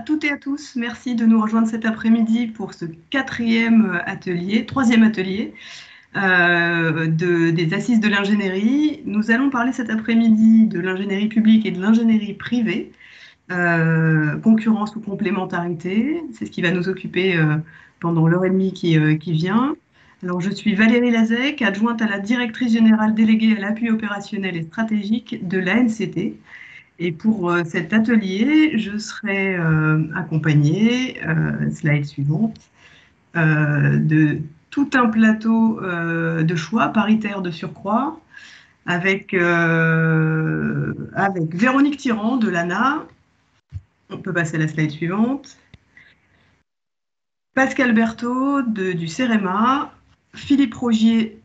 toutes et à tous. Merci de nous rejoindre cet après-midi pour ce troisième atelier des Assises de l'ingénierie. Nous allons parler cet après-midi de l'ingénierie publique et de l'ingénierie privée, concurrence ou complémentarité. C'est ce qui va nous occuper pendant l'heure et demie qui vient. Alors, je suis Valérie Lazec, adjointe à la directrice générale déléguée à l'appui opérationnel et stratégique de l'ANCT. Et pour cet atelier, je serai accompagnée, slide suivante, de tout un plateau de choix paritaire de surcroît, avec Véronique Tirand de l'ANA. On peut passer à la slide suivante. Pascal Berthaud du CEREMA, Philippe Rogier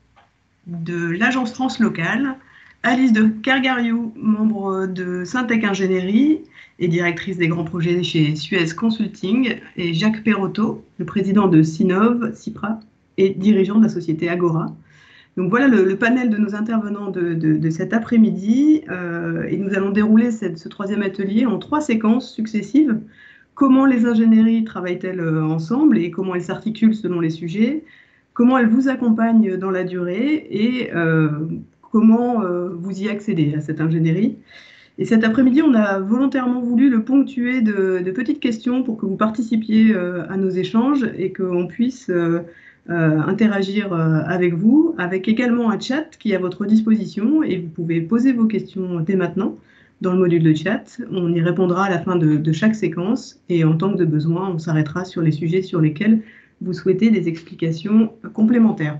de l'Agence France Locale, Alice de Kergariou, membre de Syntec Ingénierie et directrice des grands projets chez Suez Consulting, et Jacques Perrotto, le président de Sinov, Cipra, et dirigeant de la société Agora. Donc voilà le panel de nos intervenants de cet après-midi, et nous allons dérouler ce troisième atelier en 3 séquences successives. Comment les ingénieries travaillent-elles ensemble et comment elles s'articulent selon les sujets? Comment elles vous accompagnent dans la durée et comment vous y accédez à cette ingénierie? Et cet après-midi, on a volontairement voulu le ponctuer de petites questions pour que vous participiez à nos échanges et qu'on puisse interagir avec vous, avec également un chat qui est à votre disposition et vous pouvez poser vos questions dès maintenant dans le module de chat. On y répondra à la fin de chaque séquence et en tant que de besoin, on s'arrêtera sur les sujets sur lesquels vous souhaitez des explications complémentaires.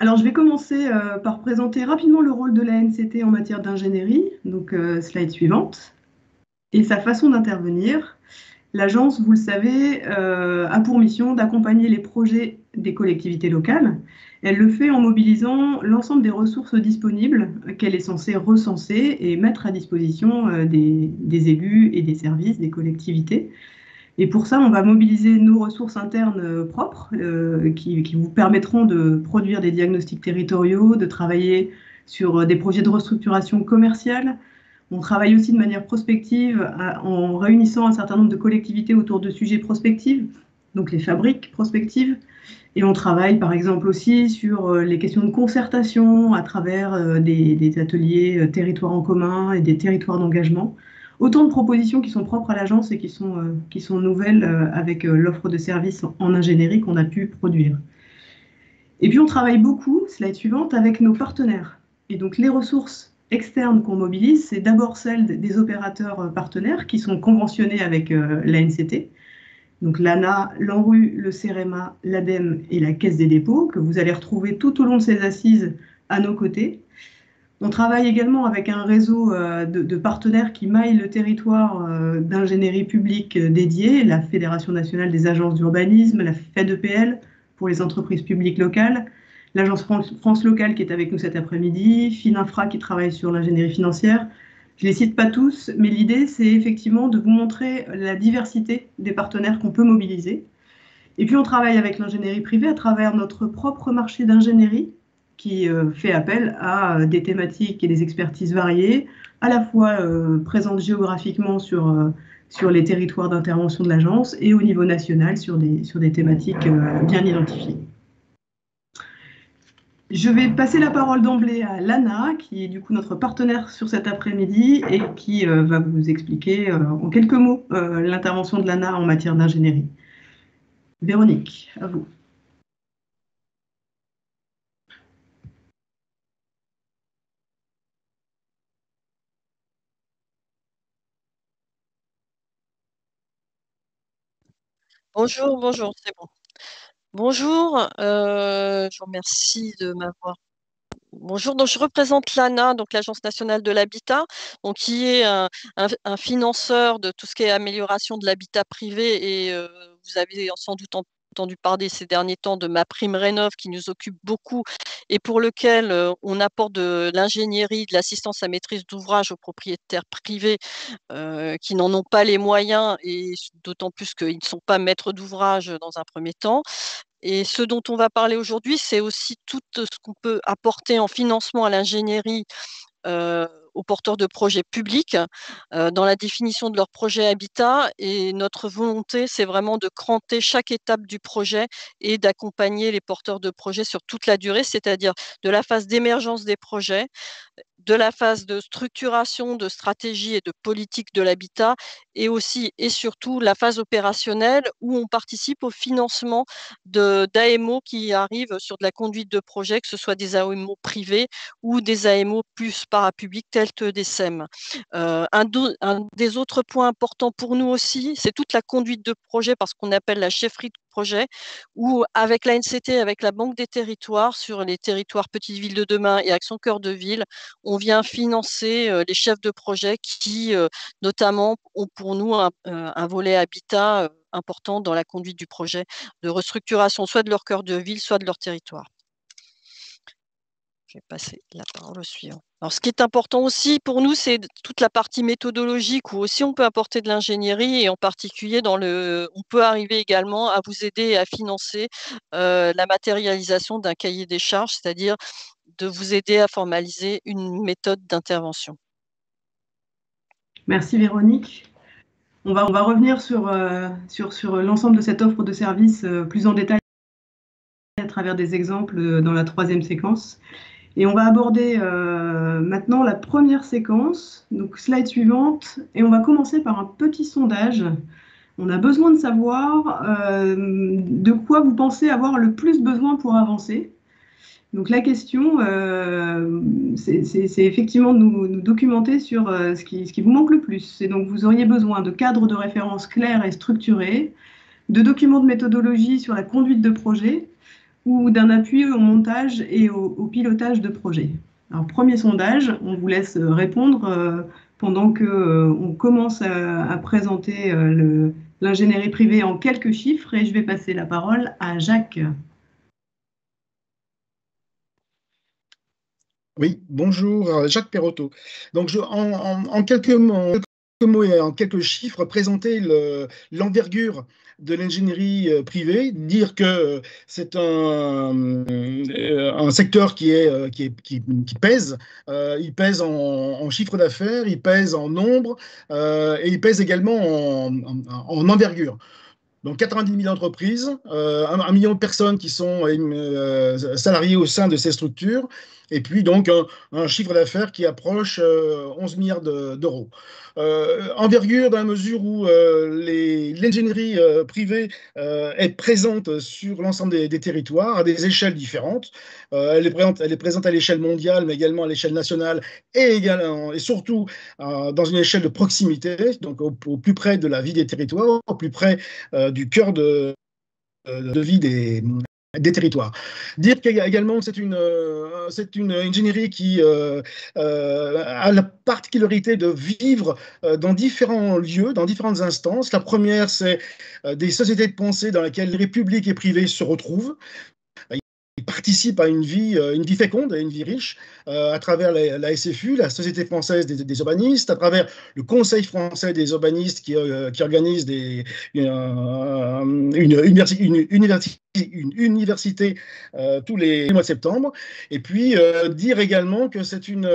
Alors, je vais commencer par présenter rapidement le rôle de la NCT en matière d'ingénierie, donc slide suivante, et sa façon d'intervenir. L'agence, vous le savez, a pour mission d'accompagner les projets des collectivités locales. Elle le fait en mobilisant l'ensemble des ressources disponibles qu'elle est censée recenser et mettre à disposition des élus et des services des collectivités. Et pour ça, on va mobiliser nos ressources internes propres qui vous permettront de produire des diagnostics territoriaux, de travailler sur des projets de restructuration commerciale. On travaille aussi de manière prospective en réunissant un certain nombre de collectivités autour de sujets prospectifs, donc les fabriques prospectives. Et on travaille par exemple aussi sur les questions de concertation à travers des ateliers territoires en commun et des territoires d'engagement. Autant de propositions qui sont propres à l'agence et qui sont nouvelles avec l'offre de services en ingénierie qu'on a pu produire. Et puis on travaille beaucoup, slide suivante, avec nos partenaires. Et donc les ressources externes qu'on mobilise, c'est d'abord celles des opérateurs partenaires qui sont conventionnés avec l'ANCT. Donc l'ANA, l'ANRU, le CEREMA, l'ADEME et la Caisse des dépôts, que vous allez retrouver tout au long de ces assises à nos côtés. On travaille également avec un réseau de partenaires qui maillent le territoire d'ingénierie publique dédiée, la Fédération nationale des agences d'urbanisme, la FEDEPL pour les entreprises publiques locales, l'Agence France Locale qui est avec nous cet après-midi, Fininfra qui travaille sur l'ingénierie financière. Je ne les cite pas tous, mais l'idée, c'est effectivement de vous montrer la diversité des partenaires qu'on peut mobiliser. Et puis, on travaille avec l'ingénierie privée à travers notre propre marché d'ingénierie qui fait appel à des thématiques et des expertises variées, à la fois présentes géographiquement sur les territoires d'intervention de l'agence et au niveau national sur des thématiques bien identifiées. Je vais passer la parole d'emblée à Lana, qui est du coup notre partenaire sur cet après-midi et qui va vous expliquer en quelques mots l'intervention de Lana en matière d'ingénierie. Véronique, à vous. Bonjour, c'est bon. Bonjour, je vous remercie de m'avoir. Bonjour, donc je représente l'ANA, donc l'Agence nationale de l'habitat, donc qui est un financeur de tout ce qui est amélioration de l'habitat privé. Et vous avez sans doute entendu parler ces derniers temps de MaPrimeRénov' qui nous occupe beaucoup et pour lequel on apporte de l'ingénierie, de l'assistance à maîtrise d'ouvrage aux propriétaires privés qui n'en ont pas les moyens et d'autant plus qu'ils ne sont pas maîtres d'ouvrage dans un premier temps. Et ce dont on va parler aujourd'hui, c'est aussi tout ce qu'on peut apporter en financement à l'ingénierie aux porteurs de projets publics dans la définition de leur projet habitat. Et notre volonté, c'est vraiment de cranter chaque étape du projet et d'accompagner les porteurs de projets sur toute la durée, c'est-à-dire de la phase d'émergence des projets, de la phase de structuration, de stratégie et de politique de l'habitat, et aussi et surtout la phase opérationnelle où on participe au financement d'AMO qui arrivent sur de la conduite de projet, que ce soit des AMO privés ou des AMO plus parapublics tels que des SEM. Un des autres points importants pour nous aussi, c'est toute la conduite de projet, parce qu'on appelle la chefferie de projet, où avec la NCT, avec la Banque des territoires, sur les territoires Petites Villes de demain et Action Cœur de Ville, on vient financer les chefs de projet qui, notamment, ont pour nous un volet habitat important dans la conduite du projet de restructuration, soit de leur cœur de ville, soit de leur territoire. Je vais passer la parole au suivant. Alors, ce qui est important aussi pour nous, c'est toute la partie méthodologique, où aussi on peut apporter de l'ingénierie, et en particulier on peut arriver également à vous aider à financer la matérialisation d'un cahier des charges, c'est-à-dire de vous aider à formaliser une méthode d'intervention. Merci Véronique. On va revenir sur l'ensemble de cette offre de services plus en détail à travers des exemples dans la troisième séquence. Et on va aborder maintenant la première séquence, donc slide suivante, et on va commencer par un petit sondage. On a besoin de savoir de quoi vous pensez avoir le plus besoin pour avancer. Donc la question, c'est effectivement de nous documenter sur ce qui vous manque le plus. Et donc vous auriez besoin de cadres de référence clairs et structurés, de documents de méthodologie sur la conduite de projet, ou d'un appui au montage et au pilotage de projet. Alors, premier sondage, on vous laisse répondre pendant qu'on commence à présenter l'ingénierie privée en quelques chiffres, et je vais passer la parole à Jacques. Oui, bonjour, Jacques Perrotto. Donc, en quelques mots et en quelques chiffres, présenter l'envergure de l'ingénierie privée, dire que c'est un secteur qui pèse. Il pèse en chiffre d'affaires, il pèse en nombre, et il pèse également en envergure. Donc 90 000 entreprises, 1 million de personnes qui sont salariées au sein de ces structures, et puis donc un chiffre d'affaires qui approche 11 milliards d'euros. Envergure dans la mesure où l'ingénierie privée est présente sur l'ensemble des territoires à des échelles différentes. Elle est présente à l'échelle mondiale, mais également à l'échelle nationale, et surtout dans une échelle de proximité, donc au plus près de la vie des territoires, au plus près du cœur de vie des territoires. Dire également que c'est une ingénierie qui a la particularité de vivre dans différents lieux, dans différentes instances. La première, c'est des sociétés de pensée dans lesquelles les publics et privés se retrouvent. Ils participent à une vie féconde, à une vie riche, à travers la SFU, la Société française des urbanistes, à travers le Conseil français des urbanistes qui organise une université tous les mois de septembre. Et puis dire également que c'est une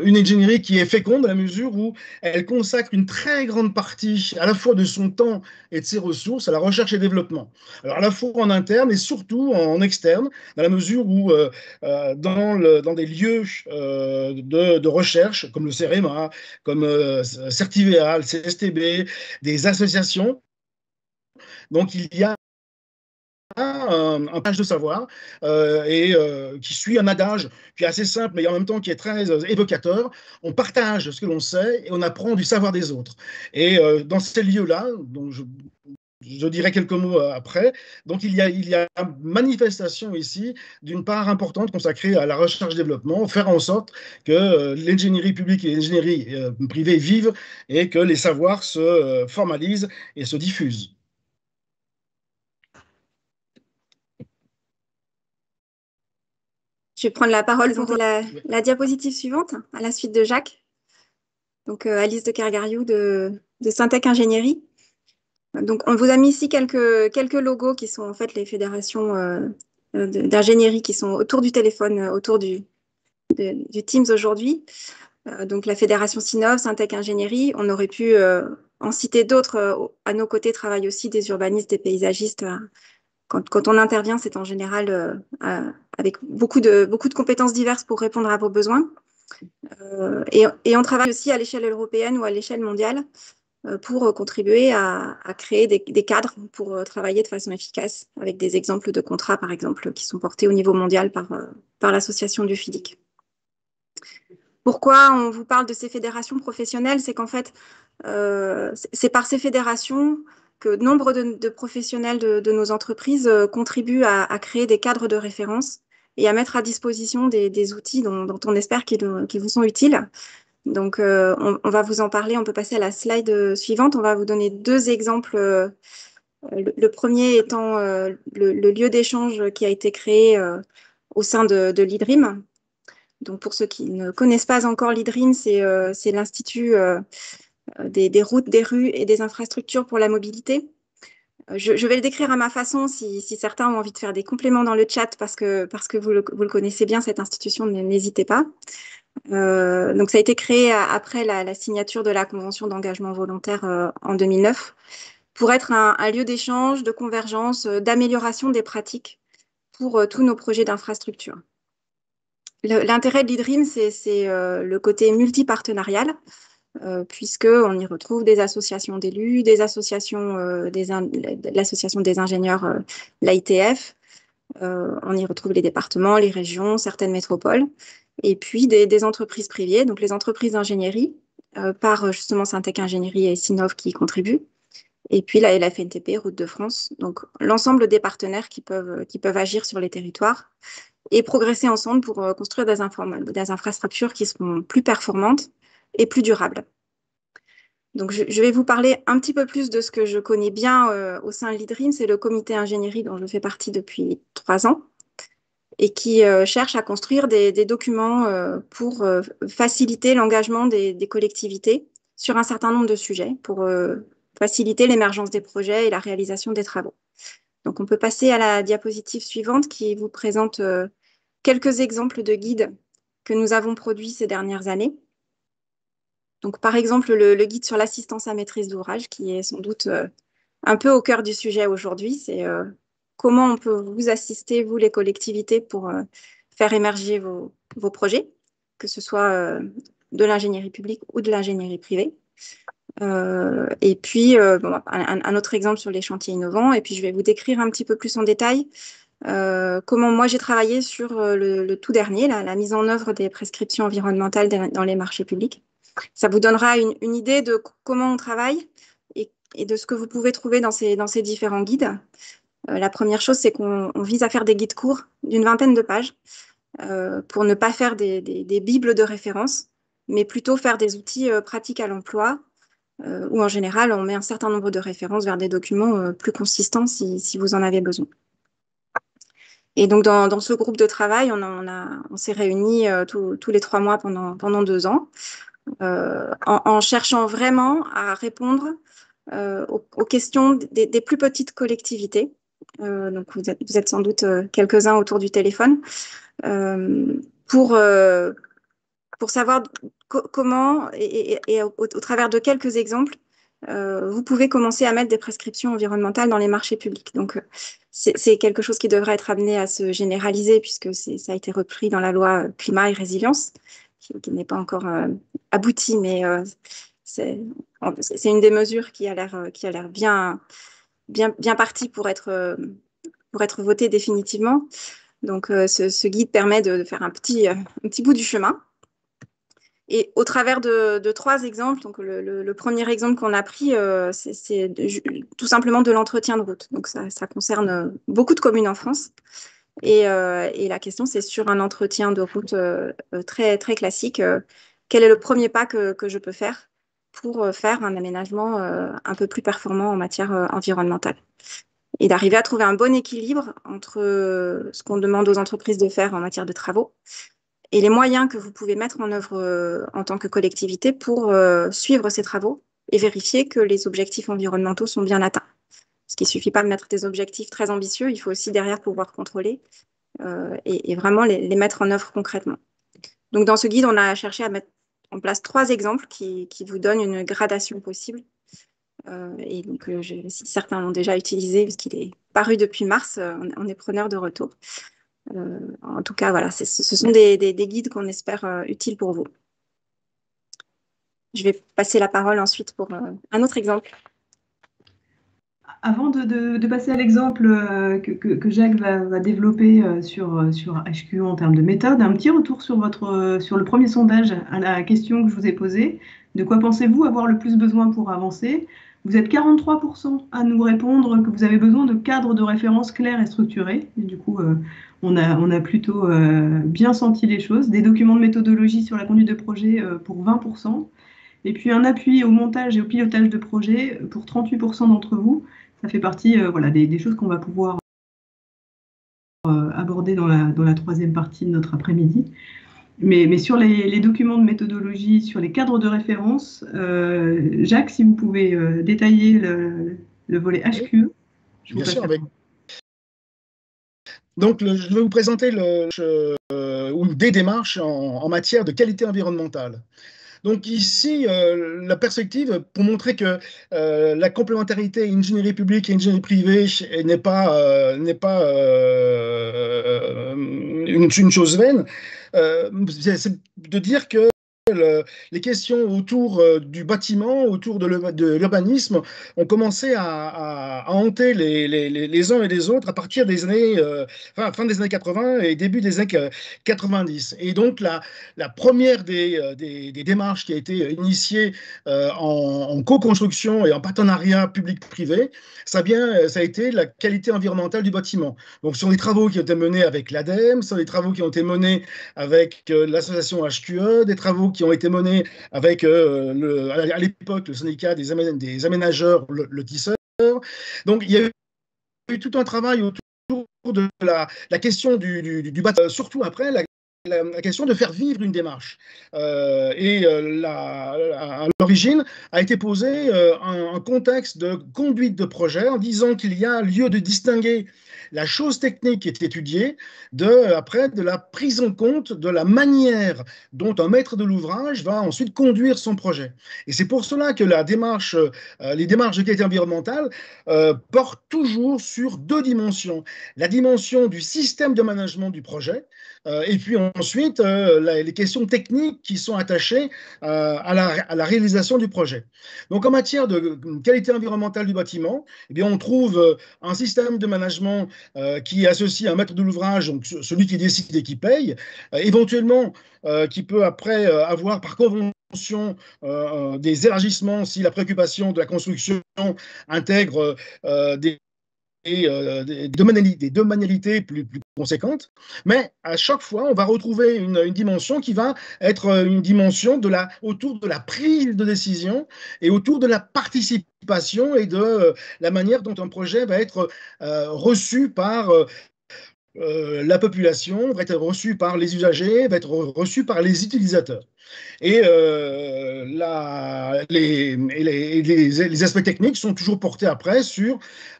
ingénierie qui est féconde à la mesure où elle consacre une très grande partie à la fois de son temps et de ses ressources à la recherche et développement. Alors à la fois en interne et surtout en externe, dans la mesure où dans des lieux de recherche comme le CEREMA, comme Certivéa, le CSTB, des associations, donc il y a un partage de savoir qui suit un adage qui est assez simple mais en même temps qui est très évocateur. On partage ce que l'on sait et on apprend du savoir des autres. Et dans ces lieux-là, dont je dirai quelques mots après. Donc, il y a une manifestation ici d'une part importante consacrée à la recherche-développement, faire en sorte que l'ingénierie publique et l'ingénierie privée vivent et que les savoirs se formalisent et se diffusent. Je vais prendre la parole pour la diapositive suivante, à la suite de Jacques. Donc, Alice de Kergariou de Syntec Ingénierie. Donc, on vous a mis ici quelques logos qui sont en fait les fédérations d'ingénierie qui sont autour du téléphone, autour du du Teams aujourd'hui. Donc la Fédération Sinov, Syntec Ingénierie, on aurait pu en citer d'autres. À nos côtés travaillent aussi des urbanistes, des paysagistes. Quand on intervient, c'est en général avec beaucoup de compétences diverses pour répondre à vos besoins. Et on travaille aussi à l'échelle européenne ou à l'échelle mondiale pour contribuer à créer des cadres pour travailler de façon efficace, avec des exemples de contrats, par exemple, qui sont portés au niveau mondial par l'association du FIDIC. Pourquoi on vous parle de ces fédérations professionnelles? C'est qu'en fait, c'est par ces fédérations que nombre de professionnels de nos entreprises contribuent à créer des cadres de référence et à mettre à disposition des outils dont on espère qu'ils vous sont utiles. Donc, on va vous en parler. On peut passer à la slide suivante. On va vous donner 2 exemples. Le premier étant le lieu d'échange qui a été créé au sein de l'IDRIM. Donc, pour ceux qui ne connaissent pas encore l'IDRIM, c'est l'Institut des routes, des rues et des infrastructures pour la mobilité. Je vais le décrire à ma façon si certains ont envie de faire des compléments dans le chat parce que vous le connaissez bien, cette institution, n'hésitez pas. Donc, ça a été créé après la signature de la Convention d'engagement volontaire en 2009 pour être un lieu d'échange, de convergence, d'amélioration des pratiques pour tous nos projets d'infrastructure. L'intérêt de l'IDRIM, c'est le côté multipartenarial, puisqu'on y retrouve des associations d'élus, des associations, l'association des ingénieurs, l'AITF, on y retrouve les départements, les régions, certaines métropoles, et puis des entreprises privées, donc les entreprises d'ingénierie, par justement Syntec Ingénierie et Sinov qui y contribuent, et puis la LFNTP, Route de France, donc l'ensemble des partenaires qui peuvent agir sur les territoires et progresser ensemble pour construire des infrastructures qui seront plus performantes et plus durables. Donc, je vais vous parler un petit peu plus de ce que je connais bien au sein de l'IDRIM, c'est le comité ingénierie dont je fais partie depuis 3 ans et qui cherche à construire des documents pour faciliter l'engagement des collectivités sur un certain nombre de sujets, pour faciliter l'émergence des projets et la réalisation des travaux. Donc, on peut passer à la diapositive suivante qui vous présente quelques exemples de guides que nous avons produits ces dernières années. Donc, par exemple, le guide sur l'assistance à maîtrise d'ouvrage, qui est sans doute un peu au cœur du sujet aujourd'hui, c'est comment on peut vous assister, vous les collectivités, pour faire émerger vos projets, que ce soit de l'ingénierie publique ou de l'ingénierie privée. Et puis, un autre exemple sur les chantiers innovants, et puis je vais vous décrire un petit peu plus en détail comment moi j'ai travaillé sur le tout dernier, la mise en œuvre des prescriptions environnementales dans les marchés publics. Ça vous donnera une idée de comment on travaille et de ce que vous pouvez trouver dans ces différents guides. La première chose, c'est qu'on vise à faire des guides courts d'une 20aine de pages pour ne pas faire des bibles de référence, mais plutôt faire des outils pratiques à l'emploi où en général, on met un certain nombre de références vers des documents plus consistants si vous en avez besoin. Et donc, dans ce groupe de travail, on s'est réunis tous les 3 mois pendant 2 ans en cherchant vraiment à répondre aux questions des plus petites collectivités. Donc, vous êtes sans doute quelques-uns autour du téléphone pour savoir comment et au travers de quelques exemples, vous pouvez commencer à mettre des prescriptions environnementales dans les marchés publics. Donc, c'est quelque chose qui devrait être amené à se généraliser puisque ça a été repris dans la loi climat et résilience, qui n'est pas encore aboutie, mais c'est une des mesures qui a l'air bien partie pour être votée définitivement. Donc, ce guide permet de faire un petit bout du chemin. Et au travers de 3 exemples, donc le premier exemple qu'on a pris, c'est tout simplement de l'entretien de route. Donc, ça concerne beaucoup de communes en France. Et la question, c'est sur un entretien de route très, très classique. Quel est le premier pas que je peux faire pour faire un aménagement un peu plus performant en matière environnementale? Et d'arriver à trouver un bon équilibre entre ce qu'on demande aux entreprises de faire en matière de travaux et les moyens que vous pouvez mettre en œuvre en tant que collectivité pour suivre ces travaux et vérifier que les objectifs environnementaux sont bien atteints. Parce qu'il ne suffit pas de mettre des objectifs très ambitieux, il faut aussi derrière pouvoir contrôler et vraiment les mettre en œuvre concrètement. Donc, dans ce guide, on a cherché à mettre en place 3 exemples qui vous donnent une gradation possible. Et donc, si certains l'ont déjà utilisé, puisqu'il est paru depuis mars, on est preneur de retour. En tout cas, voilà, ce sont des guides qu'on espère utiles pour vous. Je vais passer la parole ensuite pour un autre exemple. Avant de passer à l'exemple que Jacques va développer sur HQE en termes de méthode, un petit retour sur le premier sondage à la question que je vous ai posée. De quoi pensez-vous avoir le plus besoin pour avancer? Vous êtes 43% à nous répondre que vous avez besoin de cadres de référence clairs et structurés. Et du coup, on a plutôt bien senti les choses. Des documents de méthodologie sur la conduite de projet pour 20%. Et puis un appui au montage et au pilotage de projet pour 38% d'entre vous. Ça fait partie voilà, des choses qu'on va pouvoir aborder dans la troisième partie de notre après-midi. Mais sur les documents de méthodologie, sur les cadres de référence, Jacques, si vous pouvez détailler le volet HQE. Bien sûr, avec. Donc, je vais vous présenter des démarches en matière de qualité environnementale. Donc ici, la perspective pour montrer que la complémentarité ingénierie publique et ingénierie privée n'est pas une chose vaine, c'est de dire que les questions autour du bâtiment, autour de l'urbanisme, ont commencé à hanter les uns et les autres à partir des années, fin des années 80 et début des années 90. Et donc, la première des démarches qui a été initiée en co-construction et en partenariat public-privé, ça a été la qualité environnementale du bâtiment. Donc, ce sont des travaux qui ont été menés avec l'ADEME, ce sont des travaux qui ont été menés avec l'association HQE, des travaux qui ont été menés avec, à l'époque, le syndicat des aménageurs, le Tisseur. Donc, il y a eu tout un travail autour de la question du bâtiment, surtout après la question de faire vivre une démarche. À l'origine, a été posé un contexte de conduite de projet en disant qu'il y a lieu de distinguer la chose technique qui est étudiée de la prise en compte de la manière dont un maître de l'ouvrage va ensuite conduire son projet. Et c'est pour cela que les démarches de qualité environnementale portent toujours sur 2 dimensions. La dimension du système de management du projet, et puis ensuite, les questions techniques qui sont attachées à la réalisation du projet. Donc, en matière de qualité environnementale du bâtiment, eh bien, on trouve un système de management qui associe un maître de l'ouvrage, donc celui qui décide et qui paye, éventuellement qui peut après avoir par convention des élargissements si la préoccupation de la construction intègre des domanialités plus conséquentes, mais à chaque fois, on va retrouver une dimension qui va être une dimension autour de la prise de décision et autour de la participation et de la manière dont un projet va être reçu par la population, va être reçu par les usagers, va être reçu par les utilisateurs. Et les aspects techniques sont toujours portés après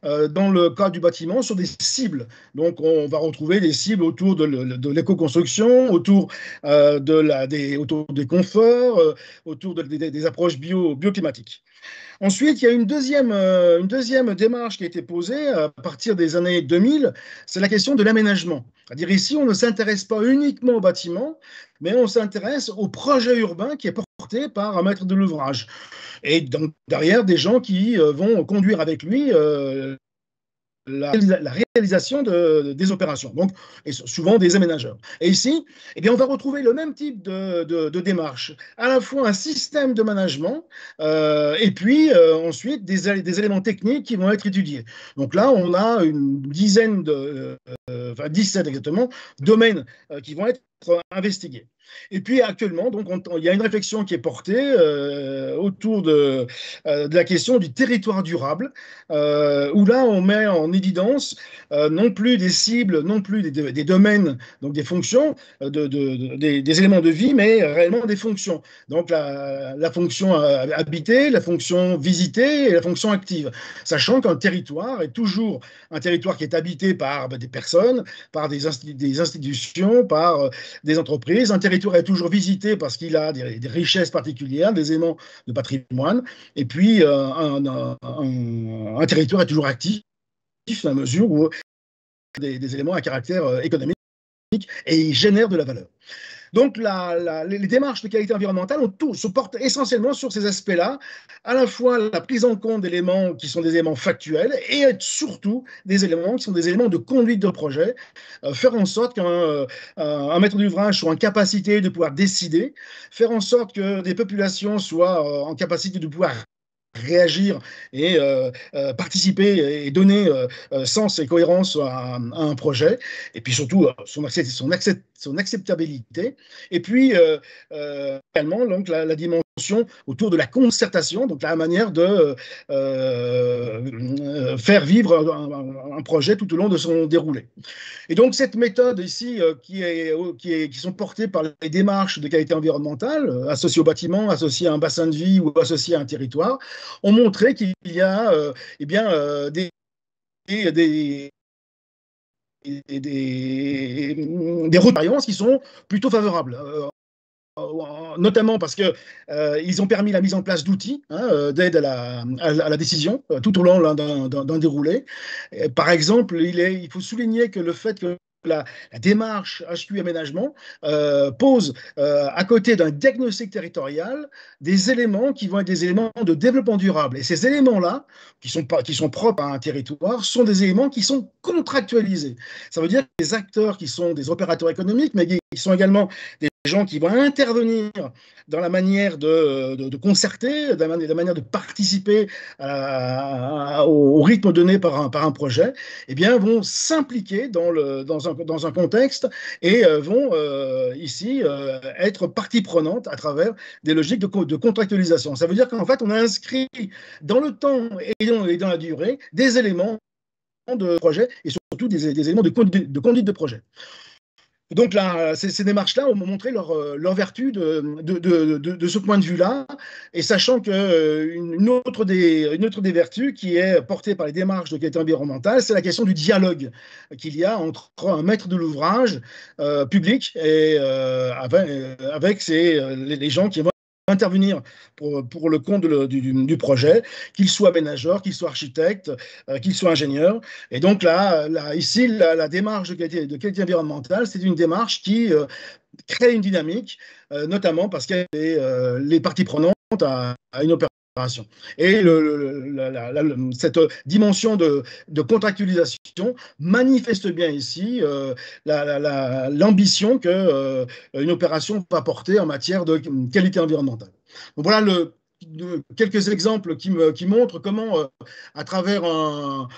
dans le cas du bâtiment, sur des cibles. Donc, on va retrouver des cibles autour de l'éco-construction, autour des conforts, autour des approches bioclimatiques. Ensuite, il y a une deuxième démarche qui a été posée à partir des années 2000, c'est la question de l'aménagement. C'est-à-dire ici, on ne s'intéresse pas uniquement au bâtiment, mais on s'intéresse au projet urbain qui est porté par un maître de l'ouvrage. Et donc, derrière, des gens qui vont conduire avec lui la réalisation des opérations, donc et souvent des aménageurs. Et ici, eh bien, on va retrouver le même type de démarche, à la fois un système de management et puis ensuite des éléments techniques qui vont être étudiés. Donc là, on a une dizaine 17 exactement, domaines qui vont être investigués. Et puis actuellement, donc, il y a une réflexion qui est portée autour de la question du territoire durable, où là, on met en évidence non plus des cibles, non plus des domaines, donc des fonctions, des éléments de vie, mais réellement des fonctions. Donc la fonction habitée, la fonction visitée et la fonction active. Sachant qu'un territoire est toujours un territoire qui est habité par des personnes, par des institutions, par des entreprises. Un territoire est toujours visité parce qu'il a des richesses particulières, des éléments de patrimoine. Et puis, un territoire est toujours actif à la mesure où des éléments à caractère économique et il génère de la valeur. Donc, les démarches de qualité environnementale se portent essentiellement sur ces aspects-là, à la fois la prise en compte d'éléments qui sont des éléments factuels et surtout des éléments qui sont des éléments de conduite de projet, faire en sorte qu'un maître d'ouvrage soit en capacité de pouvoir décider, faire en sorte que des populations soient en capacité de pouvoir réagir et participer et donner sens et cohérence à un projet, et puis surtout son acceptabilité, et puis également donc, la dimension autour de la concertation, donc la manière de faire vivre un projet tout au long de son déroulé. Et donc, cette méthode ici, qui sont portées par les démarches de qualité environnementale, associées au bâtiment, associées à un bassin de vie ou associées à un territoire, ont montré qu'il y a des retours d'expérience qui sont plutôt favorables. Notamment parce qu'ils ont permis la mise en place d'outils d'aide à la décision tout au long d'un déroulé. Par exemple, il faut souligner que le fait que la démarche HQ Aménagement pose à côté d'un diagnostic territorial des éléments qui vont être des éléments de développement durable. Et ces éléments-là, qui sont propres à un territoire, sont des éléments qui sont contractualisés. Ça veut dire que les acteurs qui sont des opérateurs économiques, mais qui sont également des gens qui vont intervenir dans la manière de concerter, dans la manière de participer au rythme donné par un projet, eh bien, vont s'impliquer dans un contexte et vont ici être partie prenante à travers des logiques de contractualisation. Ça veut dire qu'en fait, on a inscrit dans le temps et dans la durée des éléments de projet et surtout des éléments de conduite de projet. Donc là, ces démarches-là ont montré leur vertu de ce point de vue-là, et sachant qu'une autre des vertus qui est portée par les démarches de qualité environnementale, c'est la question du dialogue qu'il y a entre un maître de l'ouvrage public et avec les gens qui vont intervenir pour le compte du projet, qu'il soit aménageur, qu'il soit architecte, qu'il soit ingénieur. Et donc ici, la démarche de qualité environnementale, c'est une démarche qui crée une dynamique, notamment parce qu'elle est les parties prenantes à une opération. Et cette dimension de contractualisation manifeste bien ici l'ambition qu'une opération va porter en matière de qualité environnementale. Donc voilà quelques exemples qui montrent comment, à travers un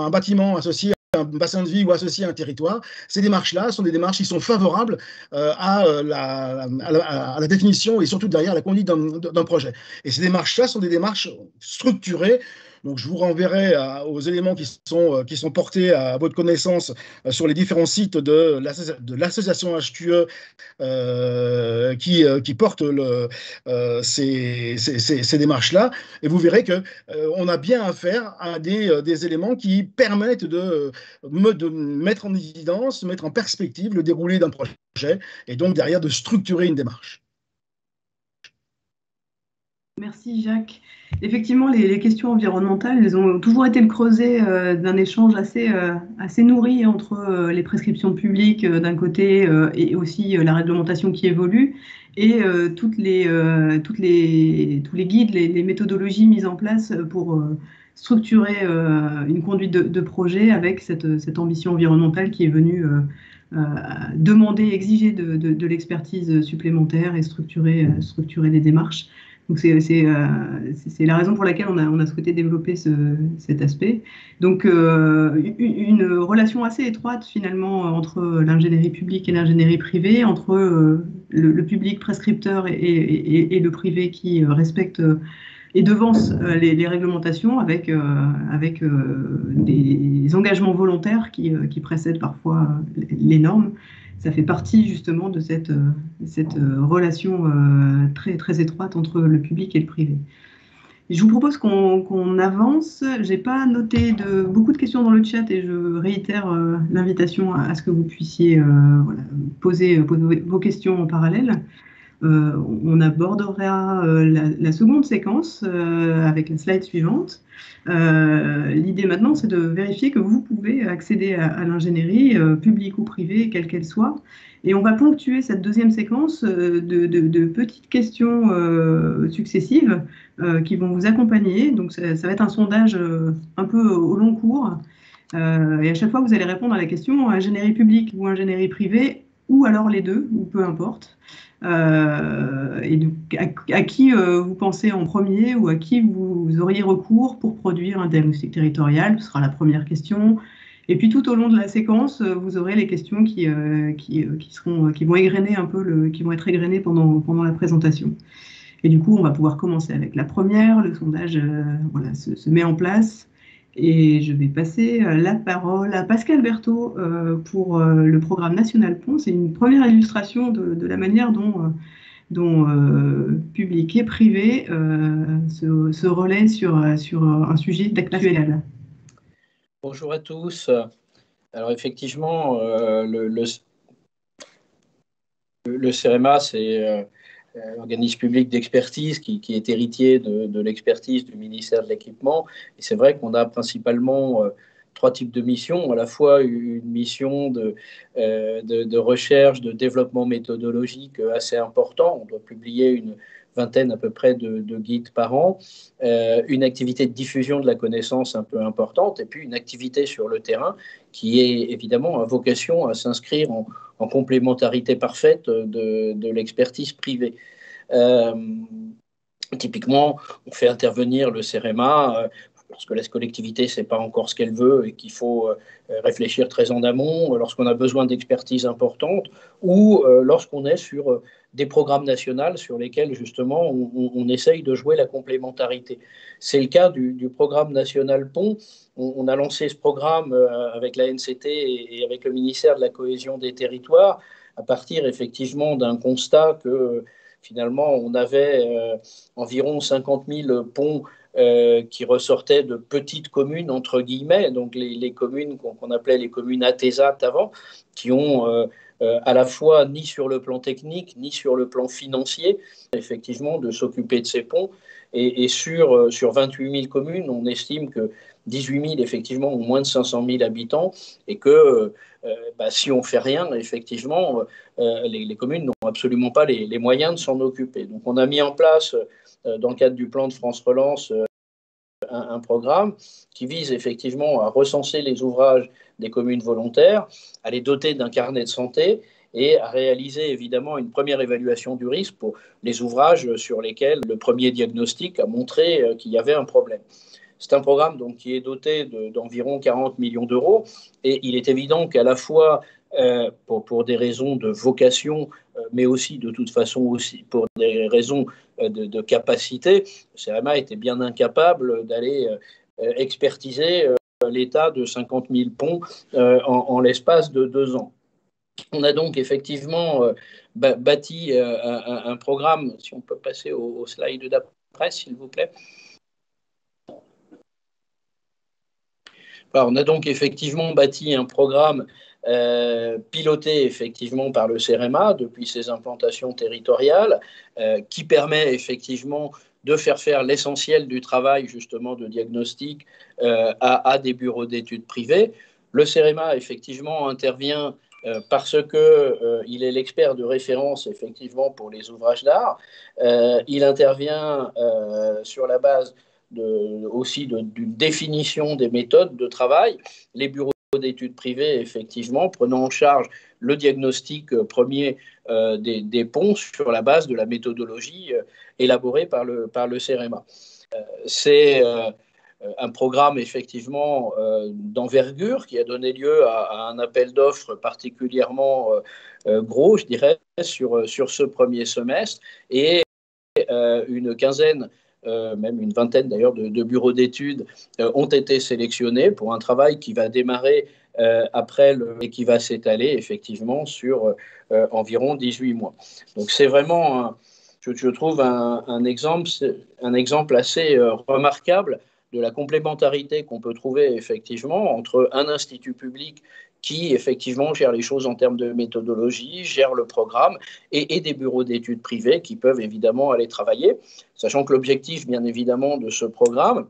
bâtiment associé un bassin de vie ou associé à un territoire, ces démarches-là sont des démarches qui sont favorables à la définition et surtout derrière la conduite d'un projet. Et ces démarches-là sont des démarches structurées. Donc, je vous renverrai aux éléments qui sont portés à votre connaissance sur les différents sites de l'association HQE qui porte ces démarches-là. Et vous verrez qu'on a bien affaire à des éléments qui permettent de mettre en évidence, de mettre en perspective le déroulé d'un projet et donc derrière de structurer une démarche. Merci Jacques. Effectivement, les questions environnementales, elles ont toujours été le creuset d'un échange assez nourri entre les prescriptions publiques d'un côté et aussi la réglementation qui évolue et tous les guides, les méthodologies mises en place pour structurer une conduite de projet avec cette ambition environnementale qui est venue demander, exiger de l'expertise supplémentaire et structurer des démarches. Donc c'est la raison pour laquelle on a souhaité développer cet aspect. Donc une relation assez étroite finalement entre l'ingénierie publique et l'ingénierie privée, entre le public prescripteur et le privé qui respecte et devance les réglementations avec des engagements volontaires qui précèdent parfois les normes. Ça fait partie justement de cette relation très, très étroite entre le public et le privé. Je vous propose qu'on avance. Je n'ai pas noté beaucoup de questions dans le chat et je réitère l'invitation à ce que vous puissiez voilà, poser vos questions en parallèle. On abordera la seconde séquence avec la slide suivante. L'idée maintenant, c'est de vérifier que vous pouvez accéder à l'ingénierie, publique ou privée, quelle qu'elle soit. Et on va ponctuer cette deuxième séquence de petites questions successives qui vont vous accompagner. Donc, ça va être un sondage un peu au long cours. Et à chaque fois, vous allez répondre à la question ingénierie publique ou ingénierie privée, ou alors les deux, ou peu importe. Et donc, à qui vous pensez en premier ou à qui vous auriez recours pour produire un diagnostic territorial? Ce sera la première question. Et puis tout au long de la séquence, vous aurez les questions qui vont égrener un peu qui vont être égrenées pendant la présentation. Et du coup, on va pouvoir commencer avec la première. Le sondage voilà, se met en place. Et je vais passer la parole à Pascal Berthaud pour le programme National Pont. C'est une première illustration de la manière dont public et privé se relaient sur un sujet d'actualité. Bonjour à tous. Alors effectivement, le CEREMA, c'est l'organisme public d'expertise qui est héritier de l'expertise du ministère de l'Équipement. Et c'est vrai qu'on a principalement trois types de missions, à la fois une mission de recherche, de développement méthodologique assez important. On doit publier une vingtaine à peu près de guides par an, une activité de diffusion de la connaissance un peu importante, et puis une activité sur le terrain qui est évidemment à vocation à s'inscrire en complémentarité parfaite de l'expertise privée. Typiquement, on fait intervenir le CEREMA lorsque la collectivité ne sait pas encore ce qu'elle veut et qu'il faut réfléchir très en amont, lorsqu'on a besoin d'expertise importante ou lorsqu'on est sur des programmes nationaux sur lesquels justement on essaye de jouer la complémentarité. C'est le cas du programme national Pont. On a lancé ce programme avec la NCT et avec le ministère de la Cohésion des Territoires à partir effectivement d'un constat que finalement on avait environ 50 000 ponts qui ressortaient de petites communes, entre guillemets, donc les communes qu'on appelait les communes ATESAT avant, qui ont à la fois ni sur le plan technique, ni sur le plan financier, effectivement, de s'occuper de ces ponts. Et sur 28 000 communes, on estime que 18 000, effectivement, ont moins de 500 000 habitants et que si on ne fait rien, effectivement, les communes n'ont absolument pas les moyens de s'en occuper. Donc, on a mis en place, dans le cadre du plan de France Relance, un programme qui vise effectivement à recenser les ouvrages des communes volontaires, à les doter d'un carnet de santé et à réaliser évidemment une première évaluation du risque pour les ouvrages sur lesquels le premier diagnostic a montré qu'il y avait un problème. C'est un programme donc, qui est doté d'environ 40 millions d'euros et il est évident qu'à la fois pour des raisons de vocation, mais aussi de toute façon aussi pour des raisons de capacité, le CEREMA était bien incapable d'aller expertiser l'état de 50 000 ponts en l'espace de 2 ans. On a donc effectivement bâti un programme, si on peut passer au slide d'après, s'il vous plaît. Alors, on a donc effectivement bâti un programme piloté effectivement par le CEREMA depuis ses implantations territoriales, qui permet effectivement de faire l'essentiel du travail justement de diagnostic à des bureaux d'études privés. Le CEREMA effectivement intervient parce qu'il est l'expert de référence effectivement pour les ouvrages d'art. Il intervient sur la base aussi d'une définition des méthodes de travail. Les bureaux d'études privées, effectivement, prenant en charge le diagnostic premier des ponts sur la base de la méthodologie élaborée par le CEREMA. C'est un programme effectivement d'envergure qui a donné lieu à un appel d'offres particulièrement gros, je dirais, sur ce premier semestre, et une quinzaine même une vingtaine d'ailleurs de bureaux d'études ont été sélectionnés pour un travail qui va démarrer après et qui va s'étaler effectivement sur environ 18 mois. Donc c'est vraiment, je trouve un exemple assez remarquable de la complémentarité qu'on peut trouver effectivement entre un institut public qui effectivement gère les choses en termes de méthodologie, gère le programme, et des bureaux d'études privés qui peuvent évidemment aller travailler, sachant que l'objectif, bien évidemment, de ce programme,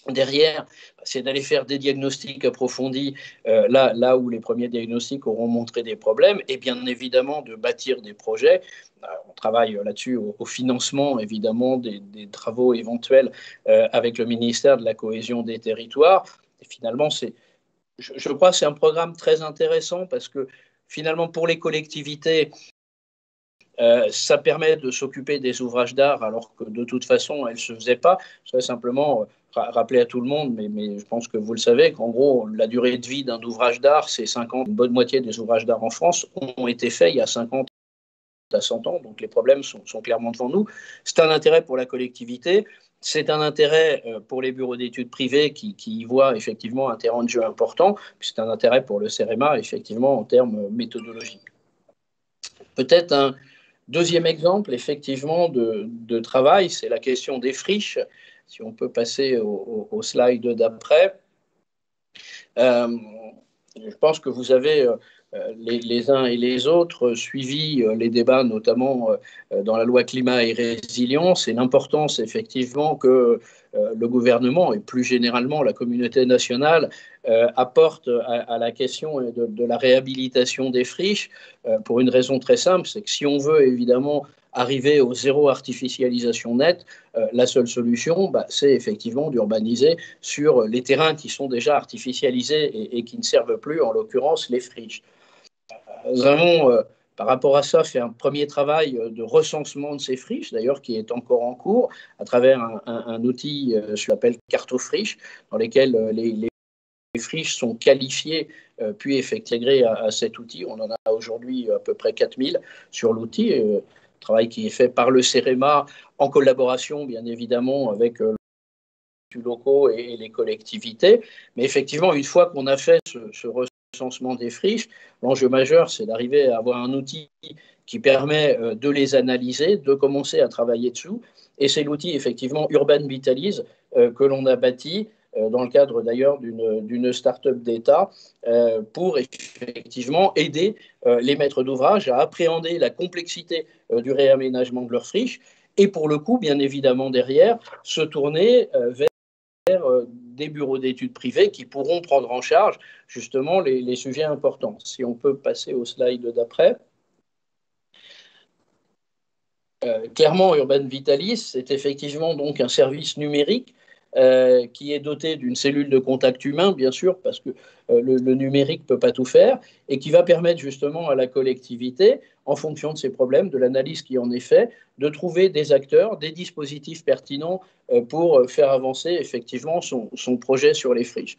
derrière, c'est d'aller faire des diagnostics approfondis là où les premiers diagnostics auront montré des problèmes, et bien évidemment de bâtir des projets. On travaille là-dessus au financement, évidemment, des travaux éventuels avec le ministère de la Cohésion des Territoires. Et finalement, je crois que c'est un programme très intéressant parce que finalement, pour les collectivités, ça permet de s'occuper des ouvrages d'art alors que de toute façon, elles ne se faisaient pas. Je voudrais simplement rappeler à tout le monde, mais je pense que vous le savez, qu'en gros, la durée de vie d'un ouvrage d'art, c'est 50. Une bonne moitié des ouvrages d'art en France ont été faits il y a 50 à 100 ans, donc les problèmes sont clairement devant nous. C'est un intérêt pour la collectivité, c'est un intérêt pour les bureaux d'études privés qui y voient effectivement un terrain de jeu important, puis c'est un intérêt pour le CEREMA, effectivement, en termes méthodologiques. Peut-être un deuxième exemple, effectivement, de travail, c'est la question des friches. Si on peut passer au slide d'après. Je pense que vous avez les uns et les autres suivi les débats, notamment dans la loi climat et résilience, et l'importance effectivement que le gouvernement et plus généralement la communauté nationale apporte à la question de la réhabilitation des friches pour une raison très simple, c'est que si on veut évidemment arriver au zéro artificialisation nette, la seule solution, c'est effectivement d'urbaniser sur les terrains qui sont déjà artificialisés et qui ne servent plus, en l'occurrence les friches. Nous avons, par rapport à ça, fait un premier travail de recensement de ces friches, d'ailleurs qui est encore en cours, à travers un outil qui s'appelle Cartofriche, dans lequel les friches sont qualifiées puis intégrées à cet outil. On en a aujourd'hui à peu près 4000 sur l'outil. Travail qui est fait par le CEREMA en collaboration, bien évidemment, avec les locaux et les collectivités. Mais effectivement, une fois qu'on a fait ce recensement des friches, l'enjeu majeur, c'est d'arriver à avoir un outil qui permet de les analyser, de commencer à travailler dessous. Et c'est l'outil, effectivement, Urban Vitalise que l'on a bâti dans le cadre d'ailleurs d'une start-up d'État pour effectivement aider les maîtres d'ouvrage à appréhender la complexité du réaménagement de leurs friches et pour le coup, bien évidemment, derrière, se tourner vers des bureaux d'études privés qui pourront prendre en charge justement les sujets importants. Si on peut passer au slide d'après. Clairement, Urban Vitalis, c'est effectivement donc un service numérique qui est doté d'une cellule de contact humain, bien sûr, parce que le numérique ne peut pas tout faire, et qui va permettre justement à la collectivité, en fonction de ses problèmes, de l'analyse qui en est faite, de trouver des acteurs, des dispositifs pertinents pour faire avancer effectivement son projet sur les friches.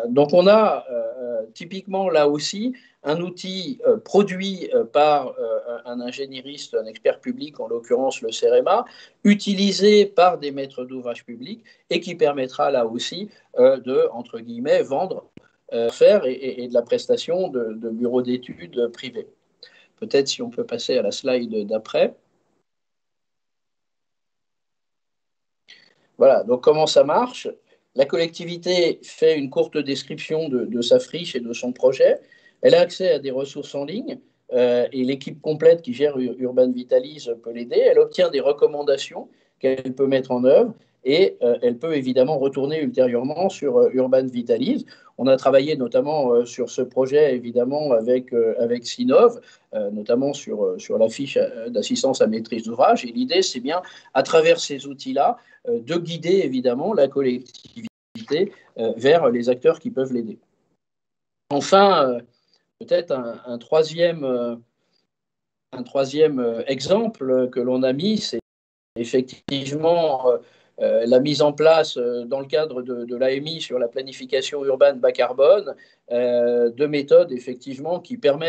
Donc on a typiquement là aussi un outil produit par un ingénieriste, un expert public, en l'occurrence le CEREMA, utilisé par des maîtres d'ouvrage publics et qui permettra là aussi de, entre guillemets, vendre, faire et de la prestation de bureaux d'études privés. Peut-être si on peut passer à la slide d'après. Voilà, donc comment ça marche? La collectivité fait une courte description de sa friche et de son projet. Elle a accès à des ressources en ligne et l'équipe complète qui gère Urban Vitalise peut l'aider. Elle obtient des recommandations qu'elle peut mettre en œuvre et elle peut évidemment retourner ultérieurement sur Urban Vitalise. On a travaillé notamment sur ce projet évidemment avec Sinov, notamment sur la fiche d'assistance à maîtrise d'ouvrage. Et l'idée, c'est bien, à travers ces outils-là, de guider évidemment la collectivité vers les acteurs qui peuvent l'aider. Enfin, peut-être un troisième exemple que l'on a mis, c'est effectivement la mise en place dans le cadre de l'AMI sur la planification urbaine bas carbone de méthodes effectivement qui permettent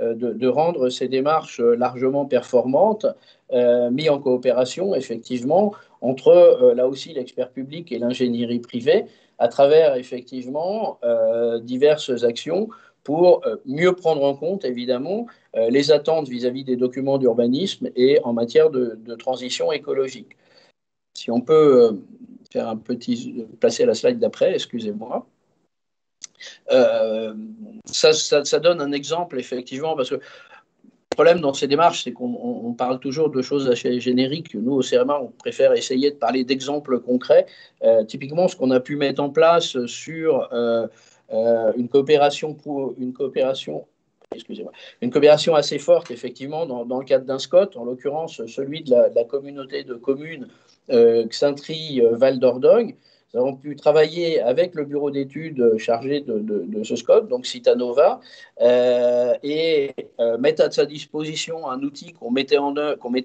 de rendre ces démarches largement performantes, mis en coopération effectivement entre là aussi l'expert public et l'ingénierie privée à travers effectivement diverses actions pour mieux prendre en compte, évidemment, les attentes vis-à-vis des documents d'urbanisme et en matière de transition écologique. Si on peut faire passer à la slide d'après, excusez-moi. Ça donne un exemple, effectivement, parce que le problème dans ces démarches, c'est qu'on parle toujours de choses assez génériques. Nous, au CEREMA, on préfère essayer de parler d'exemples concrets. Typiquement, ce qu'on a pu mettre en place sur une coopération assez forte, effectivement, dans le cadre d'un SCOT, en l'occurrence celui de la communauté de communes Xaintry-Val d'Ordogne. Nous avons pu travailler avec le bureau d'études chargé de ce SCOT, donc Citanova, et mettre à sa disposition un outil qu'on mettait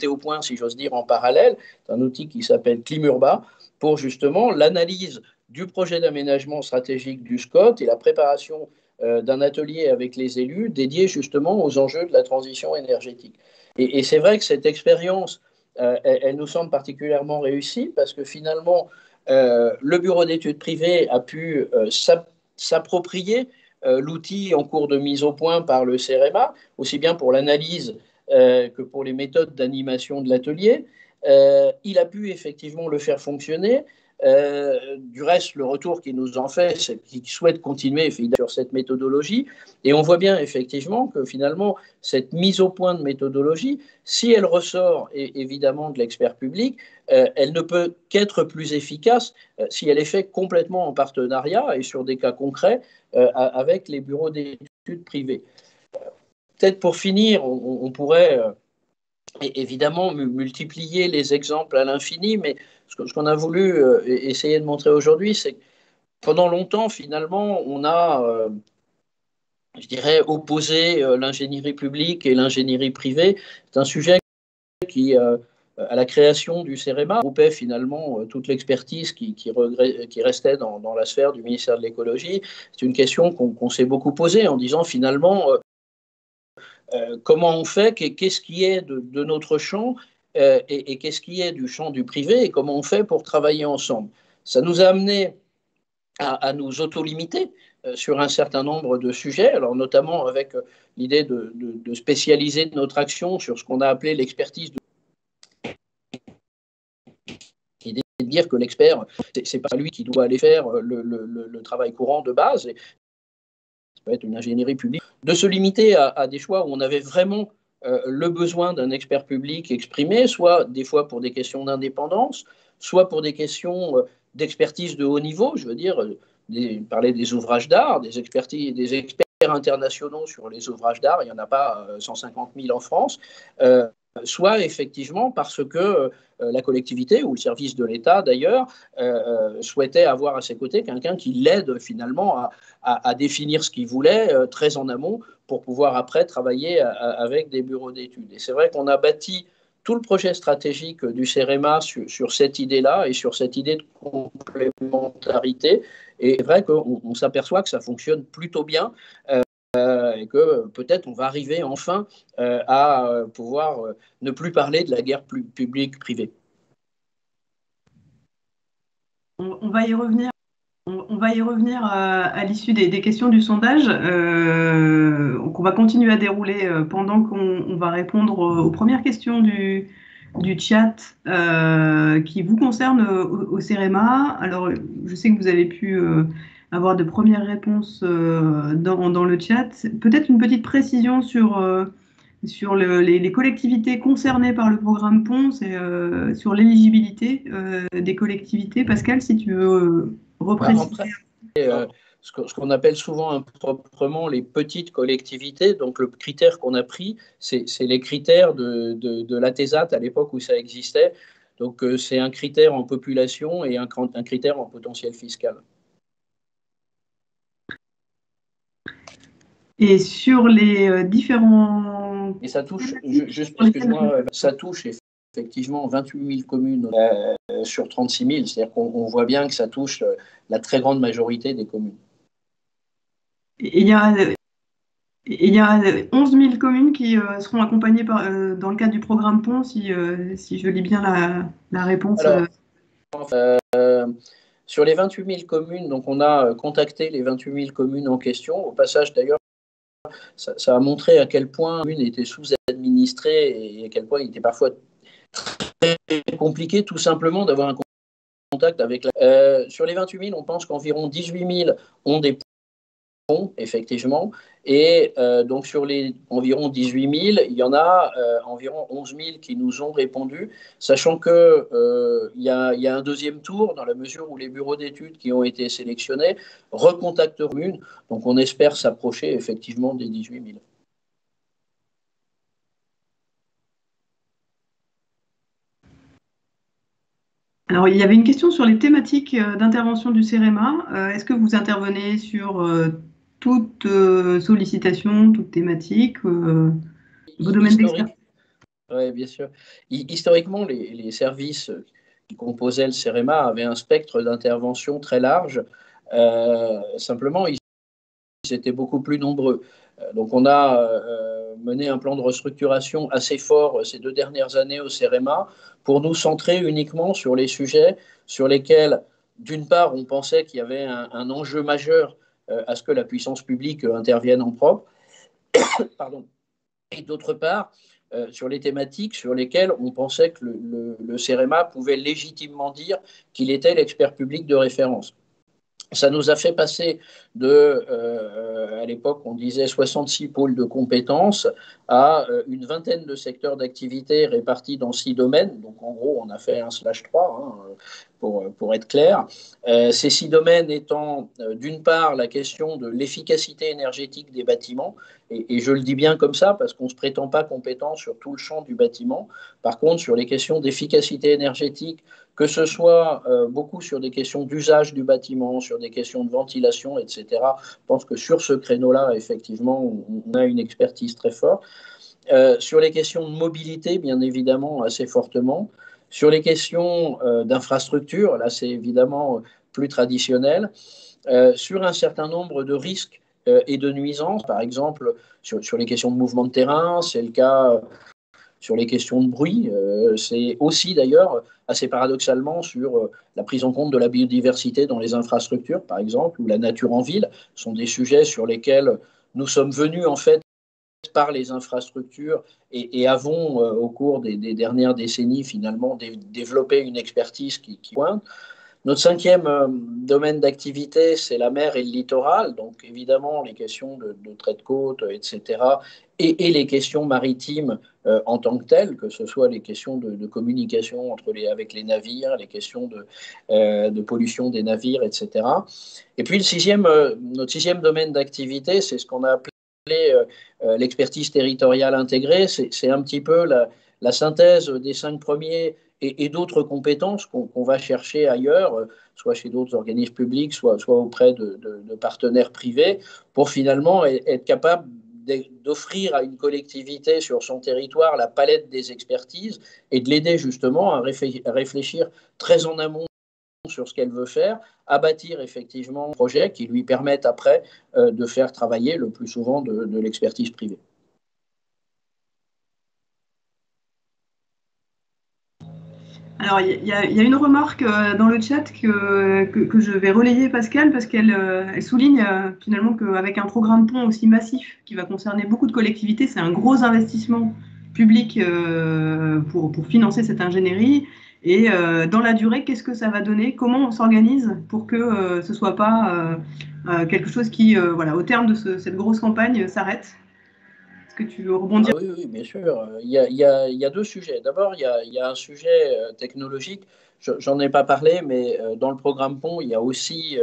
au point, si j'ose dire, en parallèle, un outil qui s'appelle Climurba, pour justement l'analyse du projet d'aménagement stratégique du SCOT et la préparation d'un atelier avec les élus dédié justement aux enjeux de la transition énergétique. Et c'est vrai que cette expérience, elle nous semble particulièrement réussie parce que finalement, le bureau d'études privées a pu s'approprier l'outil en cours de mise au point par le CEREMA, aussi bien pour l'analyse que pour les méthodes d'animation de l'atelier. Il a pu effectivement le faire fonctionner. Du reste, le retour qu'il nous en fait, c'est qu'il souhaite continuer sur cette méthodologie. Et on voit bien effectivement que finalement, cette mise au point de méthodologie, si elle ressort évidemment de l'expert public, elle ne peut qu'être plus efficace si elle est faite complètement en partenariat et sur des cas concrets avec les bureaux d'études privés. Peut-être pour finir, on pourrait évidemment multiplier les exemples à l'infini, mais ce qu'on a voulu essayer de montrer aujourd'hui, c'est que pendant longtemps, finalement, on a, je dirais, opposé l'ingénierie publique et l'ingénierie privée. C'est un sujet qui, à la création du CEREMA, regroupait finalement toute l'expertise qui restait dans la sphère du ministère de l'écologie. C'est une question qu'on s'est beaucoup posée en disant finalement, comment on fait, qu'est-ce qui est de notre champ et qu'est-ce qui est du champ du privé et comment on fait pour travailler ensemble. Ça nous a amené à nous auto-limiter sur un certain nombre de sujets, alors notamment avec l'idée de spécialiser notre action sur ce qu'on a appelé l'expertise l'idée de dire que l'expert, c'est pas lui qui doit aller faire le travail courant de base, et ça peut être une ingénierie publique, de se limiter à des choix où on avait vraiment le besoin d'un expert public exprimé, soit des fois pour des questions d'indépendance, soit pour des questions d'expertise de haut niveau, je veux dire, parler des ouvrages d'art, des experts internationaux sur les ouvrages d'art, il n'y en a pas 150 000 en France, soit effectivement parce que la collectivité ou le service de l'État d'ailleurs souhaitait avoir à ses côtés quelqu'un qui l'aide finalement à définir ce qu'il voulait très en amont pour pouvoir après travailler avec des bureaux d'études. Et c'est vrai qu'on a bâti tout le projet stratégique du CEREMA sur cette idée-là et sur cette idée de complémentarité. Et c'est vrai qu'on s'aperçoit que ça fonctionne plutôt bien et que peut-être on va arriver enfin à pouvoir ne plus parler de la guerre publique-privée. On va y revenir. On va y revenir à l'issue des questions du sondage. Donc on va continuer à dérouler pendant qu'on va répondre aux premières questions du chat qui vous concernent au CEREMA. Alors, je sais que vous avez pu avoir de premières réponses dans le chat. Peut-être une petite précision sur les collectivités concernées par le programme PONS et sur l'éligibilité des collectivités. Pascal, si tu veux repréciser. Ce qu'on appelle souvent improprement les petites collectivités, donc le critère qu'on a pris, c'est les critères de l'ATESAT à l'époque où ça existait. Donc c'est un critère en population et un critère en potentiel fiscal. Et sur les différents... Et ça touche, juste excuse-moi, ça touche effectivement 28 000 communes sur 36 000. C'est-à-dire qu'on voit bien que ça touche la très grande majorité des communes. Il y a 11 000 communes qui seront accompagnées dans le cadre du programme PONS, si je lis bien la réponse. Alors, sur les 28 000 communes, donc on a contacté les 28 000 communes en question. Au passage, d'ailleurs, ça a montré à quel point une était sous-administrée et à quel point il était parfois très compliqué tout simplement d'avoir un contact avec sur les 28 000, on pense qu'environ 18 000 ont des ponts, effectivement, et donc sur les environ 18 000, il y en a environ 11 000 qui nous ont répondu, sachant qu'il y a un deuxième tour dans la mesure où les bureaux d'études qui ont été sélectionnés recontacteront une, donc on espère s'approcher effectivement des 18 000. Alors, il y avait une question sur les thématiques d'intervention du CEREMA. Est-ce que vous intervenez sur toute sollicitation, toute thématique, vos domaines d'expertise? Oui, bien sûr. Historiquement, les services qui composaient le CEREMA avaient un spectre d'intervention très large. Simplement, ils étaient beaucoup plus nombreux. Donc, on a mené un plan de restructuration assez fort ces 2 dernières années au CEREMA pour nous centrer uniquement sur les sujets sur lesquels, d'une part, on pensait qu'il y avait un enjeu majeur à ce que la puissance publique intervienne en propre, pardon, et d'autre part, sur les thématiques sur lesquelles on pensait que le CEREMA pouvait légitimement dire qu'il était l'expert public de référence. Ça nous a fait passer à l'époque, on disait 66 pôles de compétences à une vingtaine de secteurs d'activité répartis dans 6 domaines. Donc, en gros, on a fait 1/3, pour être clair. Ces 6 domaines étant, d'une part, la question de l'efficacité énergétique des bâtiments, et je le dis bien comme ça parce qu'on ne se prétend pas compétent sur tout le champ du bâtiment. Par contre, sur les questions d'efficacité énergétique, que ce soit beaucoup sur des questions d'usage du bâtiment, sur des questions de ventilation, etc. Je pense que sur ce créneau-là, effectivement, on a une expertise très forte. Sur les questions de mobilité, bien évidemment, assez fortement. Sur les questions d'infrastructure, là, c'est évidemment plus traditionnel. Sur un certain nombre de risques et de nuisances, par exemple, sur les questions de mouvement de terrain, c'est le cas sur les questions de bruit. C'est aussi d'ailleurs assez paradoxalement sur la prise en compte de la biodiversité dans les infrastructures, par exemple, ou la nature en ville, sont des sujets sur lesquels nous sommes venus en fait par les infrastructures et avons au cours des dernières décennies finalement développé une expertise qui pointe. Notre 5e domaine d'activité, c'est la mer et le littoral, donc évidemment les questions de trait de côte, etc., et les questions maritimes en tant que telles, que ce soit les questions de communication avec les navires, les questions de pollution des navires, etc. Et puis notre 6e domaine d'activité, c'est ce qu'on a appelé l'expertise territoriale intégrée, c'est un petit peu la synthèse des 5 premiers et d'autres compétences qu'on va chercher ailleurs, soit chez d'autres organismes publics, soit auprès de partenaires privés, pour finalement être capable d'offrir à une collectivité sur son territoire la palette des expertises et de l'aider justement à réfléchir très en amont sur ce qu'elle veut faire, à bâtir effectivement un projet qui lui permette après de faire travailler le plus souvent de l'expertise privée. Alors, il y a une remarque dans le chat que je vais relayer, Pascal, parce qu'elle elle souligne finalement qu'avec un programme pont aussi massif qui va concerner beaucoup de collectivités, c'est un gros investissement public pour financer cette ingénierie. Et dans la durée, qu'est-ce que ça va donner? Comment on s'organise pour que ce ne soit pas quelque chose qui, voilà, au terme de cette grosse campagne, s'arrête? Est-ce que tu veux rebondir? Oui, bien sûr. Il y a 2 sujets. D'abord, il y a un sujet technologique. J'en ai pas parlé, mais dans le programme Pont, il y a aussi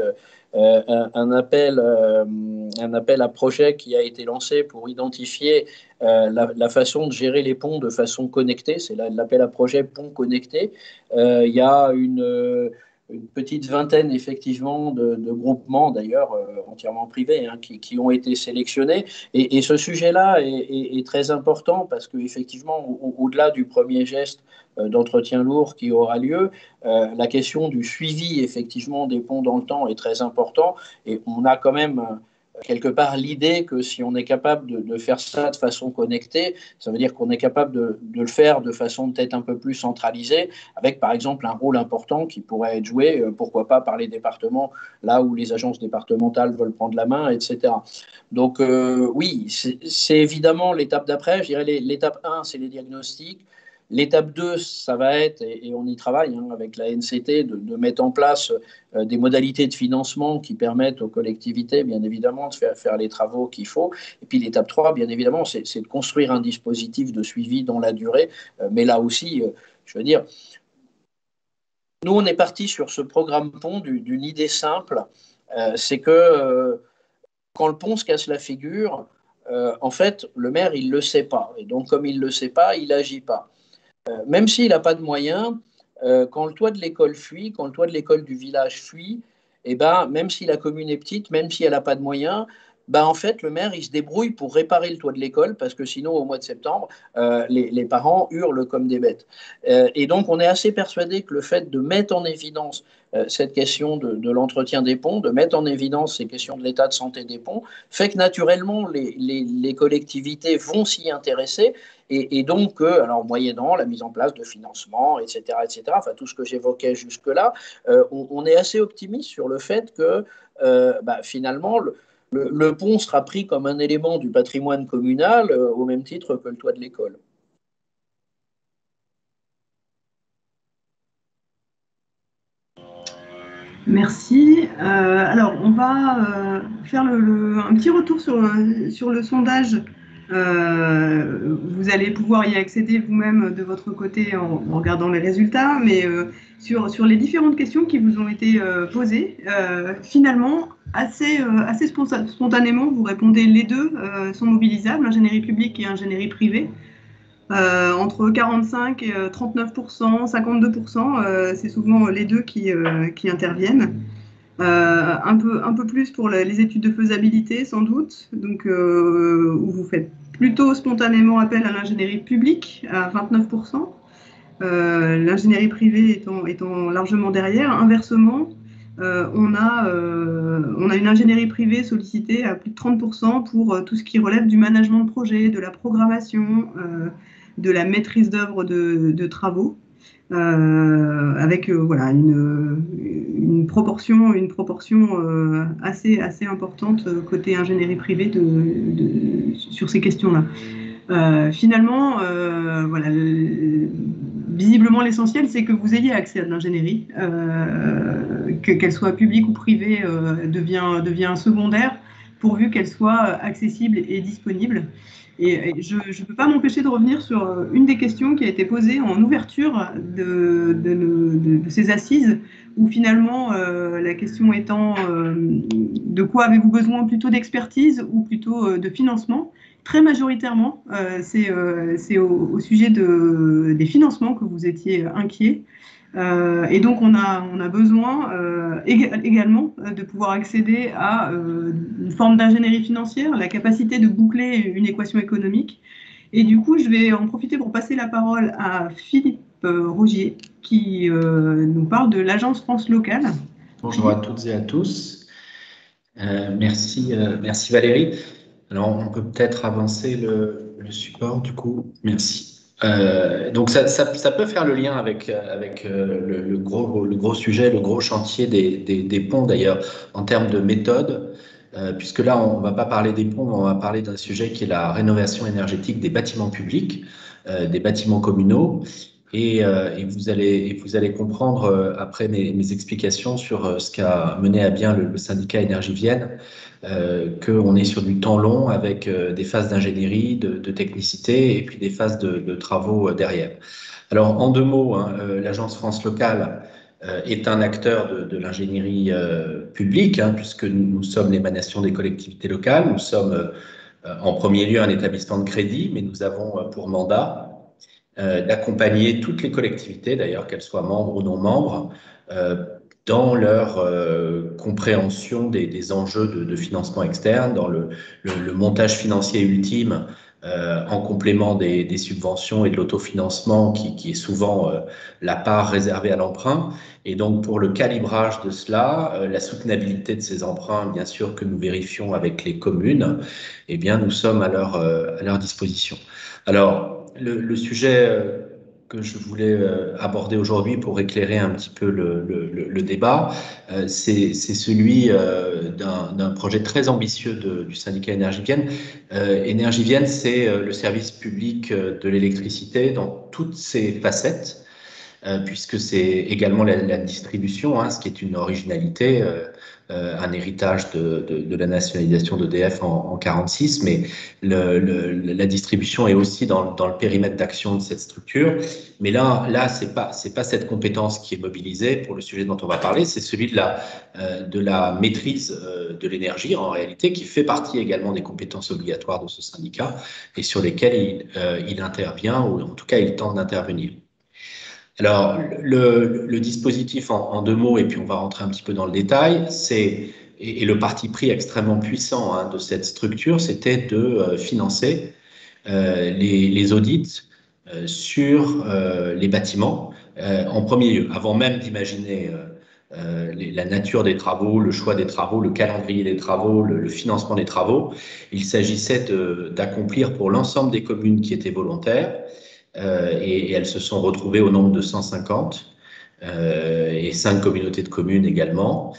un appel à projet qui a été lancé pour identifier la façon de gérer les ponts de façon connectée. C'est l'appel à projet Pont connecté. Il y a une petite vingtaine effectivement de groupements, d'ailleurs entièrement privés, qui ont été sélectionnés. Et ce sujet-là est très important parce qu'effectivement, au-delà du premier geste d'entretien lourd qui aura lieu, la question du suivi effectivement des ponts dans le temps est très important. Et on a quand même quelque part l'idée que si on est capable de faire ça de façon connectée, ça veut dire qu'on est capable de le faire de façon peut-être un peu plus centralisée, avec par exemple un rôle important qui pourrait être joué, pourquoi pas par les départements, là où les agences départementales veulent prendre la main, etc. Donc oui, c'est évidemment l'étape d'après. Je dirais l'étape 1, c'est les diagnostics. L'étape 2, ça va être, et on y travaille avec la NCT, de mettre en place des modalités de financement qui permettent aux collectivités, bien évidemment, de faire les travaux qu'il faut. Et puis l'étape 3, bien évidemment, c'est de construire un dispositif de suivi dans la durée. Mais là aussi, je veux dire, nous, on est parti sur ce programme pont d'une idée simple, c'est que quand le pont se casse la figure, en fait, le maire, il ne le sait pas. Et donc, comme il ne le sait pas, il n'agit pas. Même s'il n'a pas de moyens, quand le toit de l'école fuit, quand le toit de l'école du village fuit, eh ben, même si la commune est petite, même si elle n'a pas de moyens, ben, en fait, le maire, il se débrouille pour réparer le toit de l'école parce que sinon, au mois de septembre, les parents hurlent comme des bêtes. Et donc, on est assez persuadé que le fait de mettre en évidence cette question de l'entretien des ponts, de mettre en évidence ces questions de l'état de santé des ponts, fait que naturellement, les collectivités vont s'y intéresser et donc, alors moyennant la mise en place de financement, etc., enfin tout ce que j'évoquais jusque-là, on est assez optimiste sur le fait que finalement, le pont sera pris comme un élément du patrimoine communal au même titre que le toit de l'école. Merci. Alors, on va faire un petit retour sur le sondage. Vous allez pouvoir y accéder vous-même de votre côté en regardant les résultats, mais sur les différentes questions qui vous ont été posées, finalement, assez spontanément, vous répondez les deux sont mobilisables, ingénierie publique et ingénierie privée. Entre 45 et 39%, 52%, c'est souvent les deux qui interviennent. Un peu plus pour les études de faisabilité, sans doute, donc, où vous faites plutôt spontanément appel à l'ingénierie publique, à 29%, l'ingénierie privée étant largement derrière. Inversement, on a une ingénierie privée sollicitée à plus de 30% pour tout ce qui relève du management de projet, de la programmation, de la maîtrise d'œuvre de travaux, avec voilà, une proportion assez importante côté ingénierie privée sur ces questions-là. Finalement, voilà, visiblement l'essentiel, c'est que vous ayez accès à de l'ingénierie, qu'elle soit publique ou privée, devient secondaire, pourvu qu'elle soit accessible et disponible. Et je ne peux pas m'empêcher de revenir sur une des questions qui a été posée en ouverture de ces assises, où finalement la question étant de quoi avez-vous besoin, plutôt d'expertise ou plutôt de financement. Très majoritairement, c'est au sujet des financements que vous étiez inquiets. Et donc, on a besoin également de pouvoir accéder à une forme d'ingénierie financière, la capacité de boucler une équation économique. Et du coup, je vais en profiter pour passer la parole à Philippe Rogier, qui nous parle de l'Agence France Locale. Bonjour à toutes et à tous. Merci Valérie. Alors, on peut peut-être avancer le support, du coup. Merci. Donc, ça peut faire le lien avec le gros sujet, le gros chantier des ponts, d'ailleurs, en termes de méthode, puisque là, on ne va pas parler des ponts, on va parler d'un sujet qui est la rénovation énergétique des bâtiments publics, des bâtiments communaux. Et vous allez comprendre après mes explications sur ce qu'a mené à bien le syndicat Énergie Vienne, qu'on est sur du temps long avec des phases d'ingénierie, de technicité et puis des phases de travaux derrière. Alors, en deux mots, l'Agence France Locale est un acteur de l'ingénierie publique, puisque nous sommes l'émanation des collectivités locales. Nous sommes en premier lieu un établissement de crédit, mais nous avons pour mandat d'accompagner toutes les collectivités, d'ailleurs qu'elles soient membres ou non membres, dans leur compréhension des enjeux de financement externe, dans le montage financier ultime en complément des subventions et de l'autofinancement qui est souvent la part réservée à l'emprunt. Et donc, pour le calibrage de cela, la soutenabilité de ces emprunts, bien sûr, que nous vérifions avec les communes, eh bien, nous sommes à leur disposition. Alors, le sujet que je voulais aborder aujourd'hui pour éclairer un petit peu le débat, c'est celui d'un projet très ambitieux du syndicat Énergie-Vienne. Énergie-Vienne, c'est le service public de l'électricité dans toutes ses facettes, puisque c'est également la distribution, ce qui est une originalité, un héritage de la nationalisation d'EDF en 1946, mais la distribution est aussi dans le périmètre d'action de cette structure. Mais là, c'est pas cette compétence qui est mobilisée pour le sujet dont on va parler, c'est celui de la maîtrise de l'énergie, en réalité, qui fait partie également des compétences obligatoires de ce syndicat et sur lesquelles il intervient, ou en tout cas, il tente d'intervenir. Alors, le dispositif en deux mots, et puis on va rentrer un petit peu dans le détail, et le parti pris extrêmement puissant de cette structure, c'était de financer les audits sur les bâtiments en premier lieu, avant même d'imaginer la nature des travaux, le choix des travaux, le calendrier des travaux, le financement des travaux. Il s'agissait d'accomplir pour l'ensemble des communes qui étaient volontaires, et elles se sont retrouvées au nombre de 150, et 5 communautés de communes également.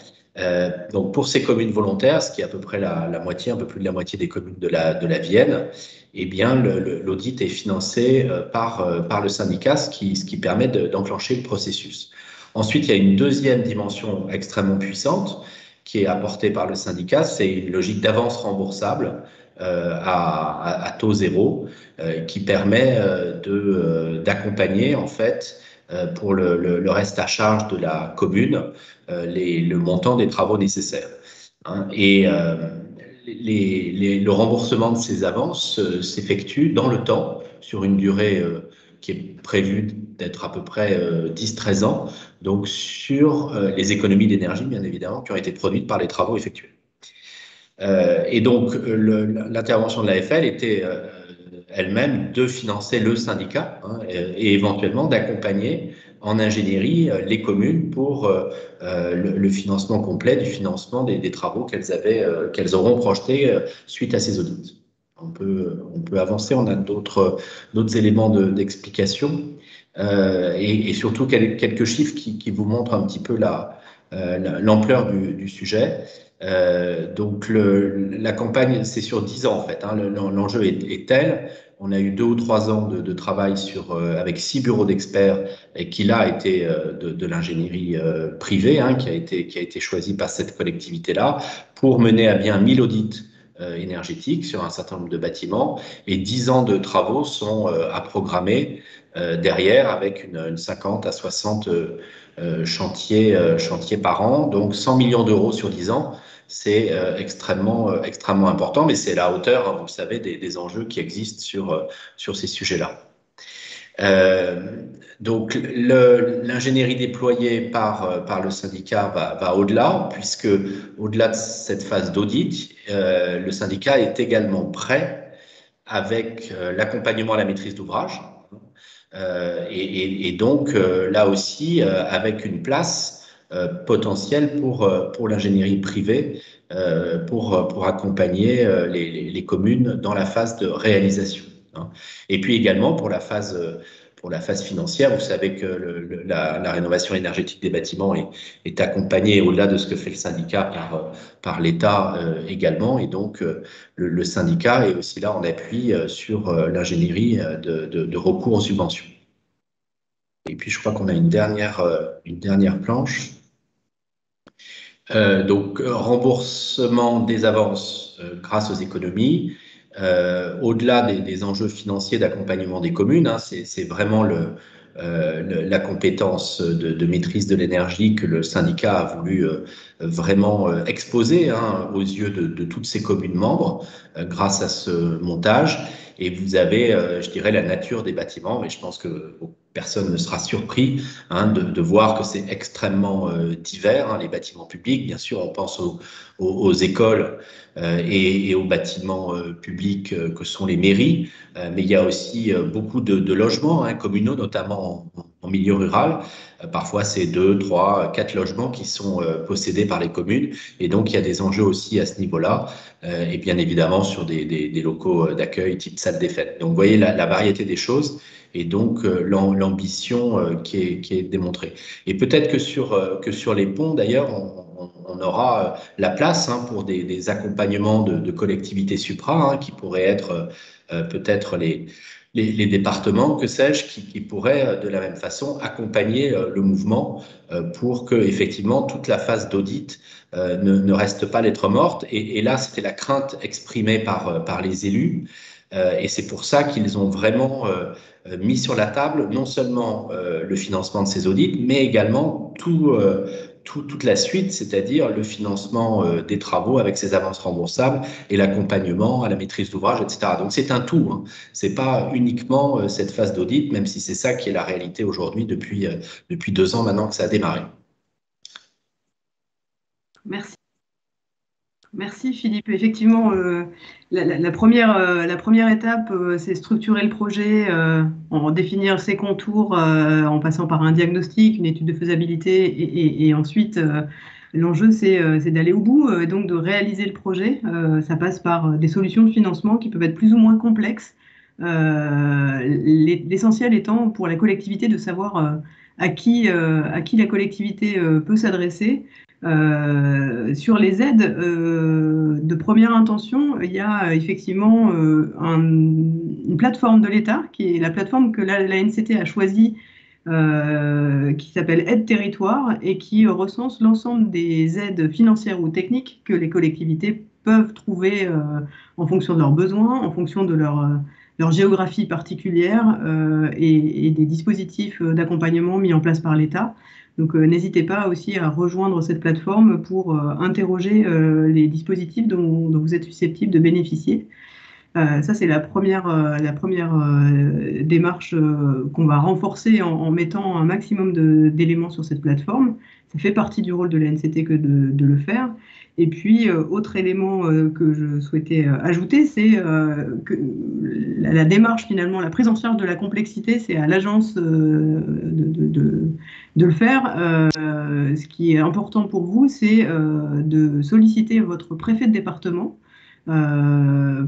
Donc pour ces communes volontaires, ce qui est à peu près la moitié, un peu plus de la moitié des communes de la Vienne, eh bien l'audit est financé par le syndicat, ce qui permet d'enclencher le processus. Ensuite, il y a une deuxième dimension extrêmement puissante qui est apportée par le syndicat, c'est une logique d'avance remboursable à taux zéro, qui permet d'accompagner en fait pour le reste à charge de la commune le montant des travaux nécessaires. Et le remboursement de ces avances s'effectue dans le temps, sur une durée qui est prévue d'être à peu près 10-13 ans, donc sur les économies d'énergie, bien évidemment, qui ont été produites par les travaux effectués. Et donc, l'intervention de l'AFL était elle-même de financer le syndicat et éventuellement d'accompagner en ingénierie les communes pour le financement complet du financement des travaux qu'elles auront projetés suite à ces audits. On peut avancer, on a d'autres éléments d'explication et surtout quelques chiffres qui vous montrent un petit peu l'ampleur du sujet. Donc la campagne, c'est sur 10 ans en fait. L'enjeu est tel. On a eu 2 ou 3 ans de travail avec 6 bureaux d'experts et qui là a été de l'ingénierie privée, qui a été choisi par cette collectivité-là pour mener à bien 1000 audits énergétiques sur un certain nombre de bâtiments, et 10 ans de travaux sont à programmer derrière, avec une 50 à 60 chantiers par an, donc 100 millions d'euros sur 10 ans. C'est extrêmement important, mais c'est la hauteur, vous le savez, des enjeux qui existent sur ces sujets-là. Donc, l'ingénierie déployée par le syndicat va au-delà, puisque au-delà de cette phase d'audit, le syndicat est également prêt avec l'accompagnement à la maîtrise d'ouvrage, et donc là aussi avec une place potentielle pour l'ingénierie privée, pour accompagner les communes dans la phase de réalisation. Et puis également pour la phase financière, vous savez que la rénovation énergétique des bâtiments est accompagnée au-delà de ce que fait le syndicat par l'État également, et donc le syndicat est aussi là en appui sur l'ingénierie de recours aux subventions. Et puis je crois qu'on a une dernière planche. Donc remboursement des avances grâce aux économies. Au-delà des enjeux financiers d'accompagnement des communes, c'est vraiment la compétence de maîtrise de l'énergie que le syndicat a voulu vraiment exposer aux yeux de toutes ses communes membres grâce à ce montage. Et vous avez, je dirais, la nature des bâtiments, mais je pense que personne ne sera surpris de voir que c'est extrêmement divers, les bâtiments publics. Bien sûr, on pense aux écoles et aux bâtiments publics que sont les mairies, mais il y a aussi beaucoup de logements communaux, notamment en milieu rural. Parfois, c'est 2, 3, 4 logements qui sont possédés par les communes. Et donc, il y a des enjeux aussi à ce niveau-là. Et bien évidemment, sur des locaux d'accueil type salle des fêtes. Donc, vous voyez la variété des choses et donc l'ambition qui est démontrée. Et peut-être que sur les ponts, d'ailleurs, on aura la place pour des accompagnements de collectivités supra qui pourraient être peut-être les départements, que sais-je, qui pourraient de la même façon accompagner le mouvement pour que effectivement toute la phase d'audit ne reste pas lettre morte. Et là, c'était la crainte exprimée par les élus. Et c'est pour ça qu'ils ont vraiment mis sur la table non seulement le financement de ces audits, mais également toute la suite, c'est-à-dire le financement des travaux avec ces avances remboursables et l'accompagnement à la maîtrise d'ouvrage, etc. Donc c'est un tout. C'est pas uniquement cette phase d'audit, même si c'est ça qui est la réalité aujourd'hui depuis 2 ans maintenant que ça a démarré. Merci. Merci Philippe. Effectivement, la première étape, c'est structurer le projet, en définir ses contours, en passant par un diagnostic, une étude de faisabilité, et ensuite, l'enjeu, c'est d'aller au bout, et donc de réaliser le projet. Ça passe par des solutions de financement qui peuvent être plus ou moins complexes. L'essentiel étant pour la collectivité de savoir à qui la collectivité peut s'adresser. Sur les aides de première intention, il y a effectivement une plateforme de l'État, qui est la plateforme que l'ANCT a choisie, qui s'appelle Aide Territoire, et qui recense l'ensemble des aides financières ou techniques que les collectivités peuvent trouver en fonction de leurs besoins, en fonction de leur géographie particulière, et des dispositifs d'accompagnement mis en place par l'État. Donc, n'hésitez pas aussi à rejoindre cette plateforme pour interroger les dispositifs dont vous êtes susceptible de bénéficier. Ça, c'est la première démarche qu'on va renforcer en mettant un maximum d'éléments sur cette plateforme. Ça fait partie du rôle de l'ANCT que de le faire. Et puis, autre élément que je souhaitais ajouter, c'est que la démarche, finalement, la prise en charge de la complexité, c'est à l'agence de le faire. Ce qui est important pour vous, c'est de solliciter votre préfet de département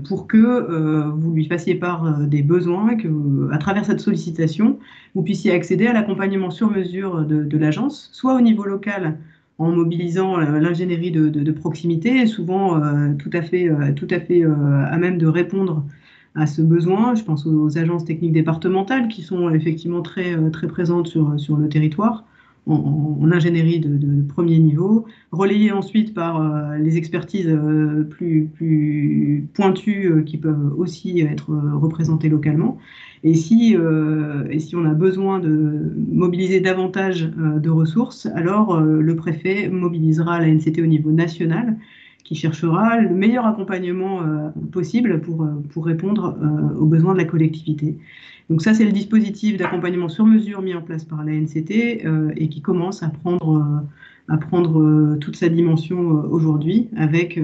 pour que vous lui fassiez part des besoins, et que, à travers cette sollicitation, vous puissiez accéder à l'accompagnement sur mesure de l'agence, soit au niveau local, en mobilisant l'ingénierie de proximité, souvent tout à fait à même de répondre à ce besoin. Je pense aux agences techniques départementales qui sont effectivement très présentes sur le territoire, en ingénierie de premier niveau, relayées ensuite par les expertises plus pointues qui peuvent aussi être représentées localement. Et si on a besoin de mobiliser davantage de ressources, alors le préfet mobilisera l'ANCT au niveau national, qui cherchera le meilleur accompagnement possible pour répondre aux besoins de la collectivité. Donc ça, c'est le dispositif d'accompagnement sur mesure mis en place par l'ANCT et qui commence à prendre toute sa dimension aujourd'hui, avec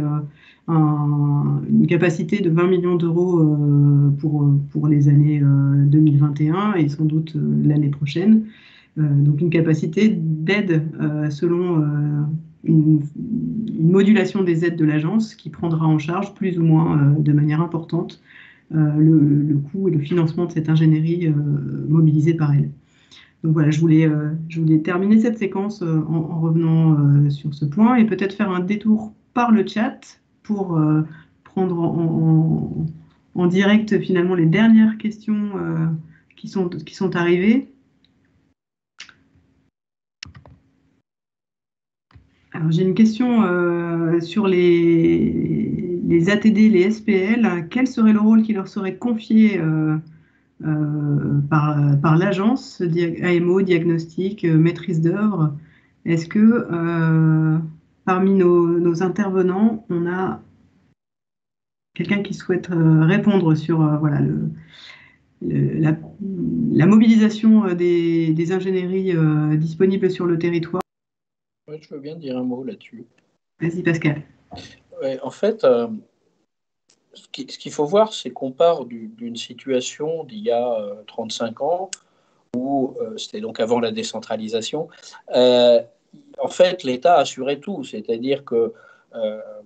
une capacité de 20 millions d'euros pour les années 2021 et sans doute l'année prochaine. Donc une capacité d'aide selon une modulation des aides de l'agence qui prendra en charge plus ou moins de manière importante le coût et le financement de cette ingénierie mobilisée par elle. Donc voilà, je voulais terminer cette séquence en revenant sur ce point et peut-être faire un détour par le chat pour prendre en direct finalement les dernières questions qui sont arrivées. Alors j'ai une question sur les ATD, les SPL. Quel serait le rôle qui leur serait confié par l'agence, AMO, diagnostic, maîtrise d'œuvre? Est-ce que parmi nos intervenants, on a quelqu'un qui souhaite répondre sur voilà, la mobilisation des ingénieries disponibles sur le territoire. Ouais, je veux bien dire un mot là-dessus. Vas-y, Pascal. Ouais, en fait, ce qu'il faut voir, c'est qu'on part d'une situation d'il y a 35 ans, où c'était donc avant la décentralisation. En fait, l'État assurait tout, c'est-à-dire que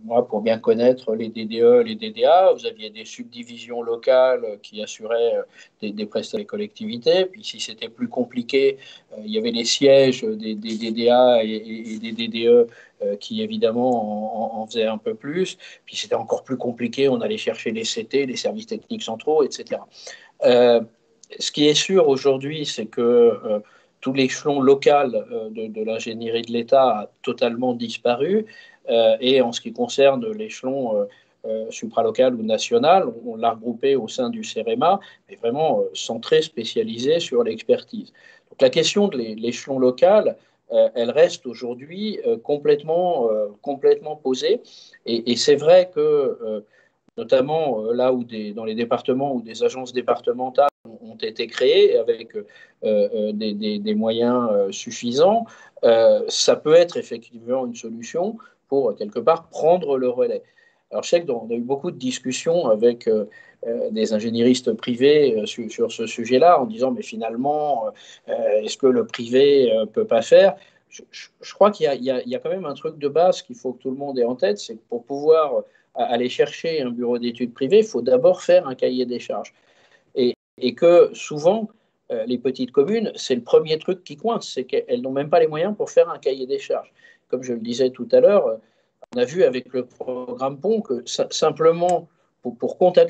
moi, pour bien connaître les DDE, les DDA, vous aviez des subdivisions locales qui assuraient des prestations des collectivités. Puis si c'était plus compliqué, il y avait les sièges des DDA et des DDE qui évidemment en faisaient un peu plus. Puis c'était encore plus compliqué, on allait chercher les CT, les services techniques centraux, etc. Ce qui est sûr aujourd'hui, c'est que tout l'échelon local de l'ingénierie de l'État a totalement disparu. Et en ce qui concerne l'échelon supralocal ou national, on l'a regroupé au sein du CEREMA, mais vraiment centré, spécialisé sur l'expertise. Donc la question de l'échelon local, elle reste aujourd'hui complètement posée. Et c'est vrai que notamment là où dans les départements où des agences départementales ont été créées avec des moyens suffisants, ça peut être effectivement une solution pour, quelque part, prendre le relais. Alors, je sais qu'on a eu beaucoup de discussions avec des ingénieristes privés sur ce sujet-là, en disant, mais finalement, est-ce que le privé ne peut pas faire? Je crois qu'il y a quand même un truc de base qu'il faut que tout le monde ait en tête, c'est que pour pouvoir aller chercher un bureau d'études privé, il faut d'abord faire un cahier des charges. Et que souvent, les petites communes, c'est le premier truc qui coince, c'est qu'elles n'ont même pas les moyens pour faire un cahier des charges. Comme je le disais tout à l'heure, on a vu avec le programme PONT que simplement pour contacter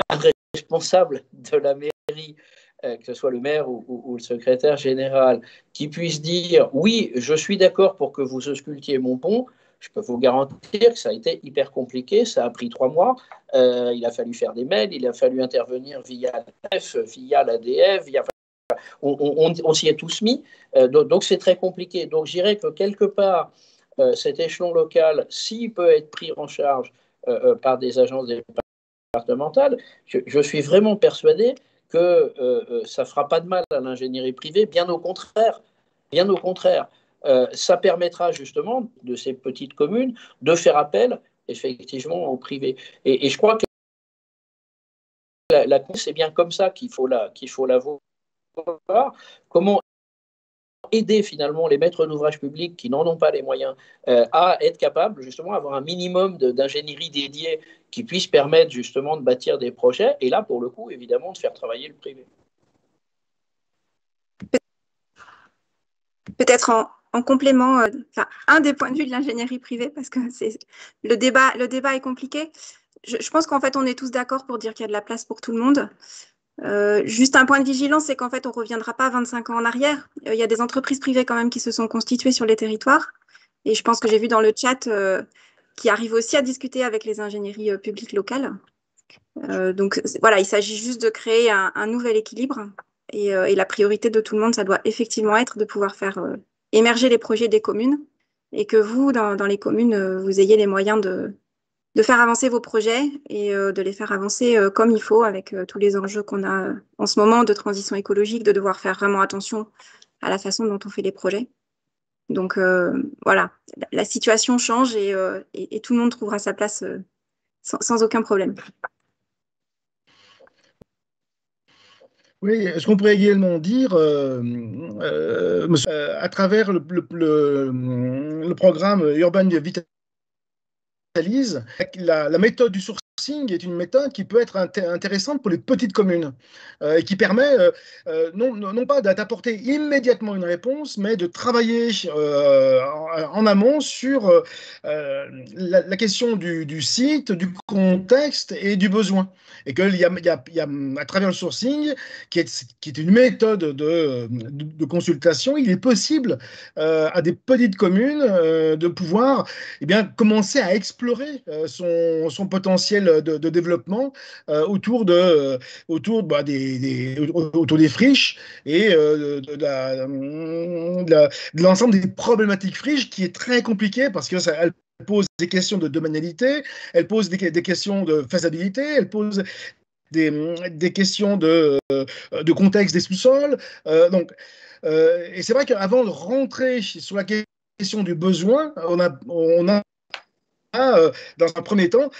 un responsable de la mairie, que ce soit le maire ou le secrétaire général, qui puisse dire « oui, je suis d'accord pour que vous auscultiez mon pont », je peux vous garantir que ça a été hyper compliqué, ça a pris 3 mois, il a fallu faire des mails, il a fallu intervenir via l'ADF, via l'ADF, on s'y est tous mis, donc c'est très compliqué. Donc je dirais que quelque part, cet échelon local, s'il peut être pris en charge par des agences départementales, je suis vraiment persuadé que ça ne fera pas de mal à l'ingénierie privée, bien au contraire. Bien au contraire. Ça permettra justement de ces petites communes de faire appel effectivement au privé. Et je crois que c'est bien comme ça qu'il faut la voir. Comment aider finalement les maîtres d'ouvrage publics qui n'en ont pas les moyens à être capables justement d'avoir un minimum d'ingénierie dédiée qui puisse permettre justement de bâtir des projets et là pour le coup évidemment de faire travailler le privé. Peut-être en complément, un des points de vue de l'ingénierie privée, parce que le débat est compliqué. Je pense qu'en fait, on est tous d'accord pour dire qu'il y a de la place pour tout le monde. Juste un point de vigilance, c'est qu'en fait, on ne reviendra pas 25 ans en arrière. Il y a des entreprises privées quand même qui se sont constituées sur les territoires. Et je pense que j'ai vu dans le chat qui arrivent aussi à discuter avec les ingénieries publiques locales. Donc voilà, il s'agit juste de créer un nouvel équilibre. Et la priorité de tout le monde, ça doit effectivement être de pouvoir faire émerger les projets des communes et que vous, dans les communes, vous ayez les moyens de faire avancer vos projets et de les faire avancer comme il faut avec tous les enjeux qu'on a en ce moment de transition écologique, de devoir faire vraiment attention à la façon dont on fait les projets. Donc voilà, la situation change et tout le monde trouvera sa place sans aucun problème. Oui, ce qu'on pourrait également dire, à travers le programme Urban Vitalise, la méthode du sourcing est une méthode qui peut être intéressante pour les petites communes et qui permet non pas d'apporter immédiatement une réponse, mais de travailler en amont sur la question du site, du contexte et du besoin. Et qu'il y a à travers le sourcing, qui est une méthode de consultation, il est possible à des petites communes de pouvoir commencer à explorer son potentiel de développement autour des friches et de l'ensemble des problématiques friches qui est très compliqué parce que pose des questions de domanialité, elle pose des questions de faisabilité, elle pose des questions de contexte des sous-sols. Et c'est vrai qu'avant de rentrer sur la question du besoin, on a dans un premier temps,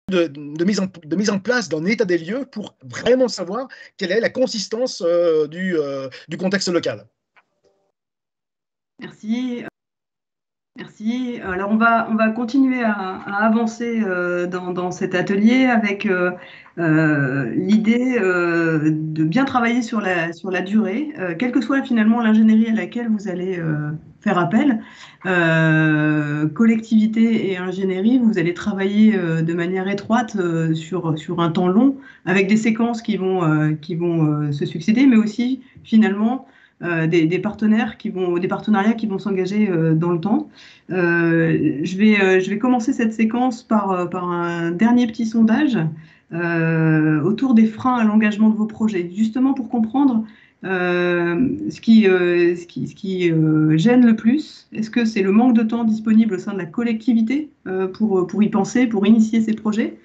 de mise en place d'un état des lieux pour vraiment savoir quelle est la consistance du contexte local. Merci. Merci. Alors, on va continuer à avancer dans cet atelier avec l'idée de bien travailler sur la durée, quelle que soit finalement l'ingénierie à laquelle vous allez faire appel. Collectivité et ingénierie, vous allez travailler de manière étroite sur un temps long, avec des séquences qui vont se succéder, mais aussi finalement des partenaires des partenariats qui vont s'engager dans le temps. Je vais commencer cette séquence par un dernier petit sondage autour des freins à l'engagement de vos projets, justement pour comprendre ce qui gêne le plus. Est-ce que c'est le manque de temps disponible au sein de la collectivité pour y penser, pour initier ces projets?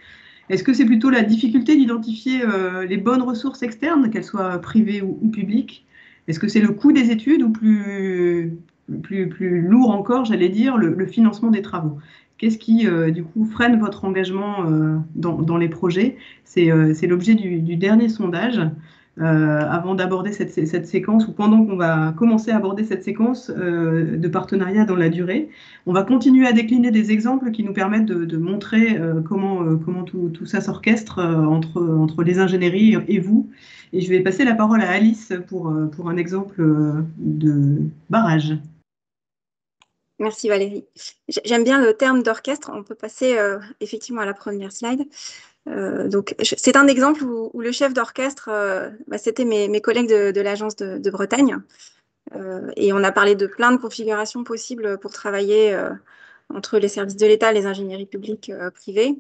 Est-ce que c'est plutôt la difficulté d'identifier les bonnes ressources externes, qu'elles soient privées ou publiques? Est-ce que c'est le coût des études ou plus lourd encore, j'allais dire, le financement des travaux? Qu'est-ce qui, du coup, freine votre engagement dans les projets? C'est l'objet du dernier sondage. Avant d'aborder cette séquence, ou pendant qu'on va commencer à aborder cette séquence de partenariat dans la durée, on va continuer à décliner des exemples qui nous permettent de montrer comment tout ça s'orchestre entre les ingénieries et vous. Et je vais passer la parole à Alice pour un exemple de barrage. Merci Valérie. J'aime bien le terme d'orchestre. On peut passer effectivement à la première slide. Donc, c'est un exemple où le chef d'orchestre, c'était mes collègues de l'agence de Bretagne. Et on a parlé de plein de configurations possibles pour travailler entre les services de l'État, les ingénieries publiques privées.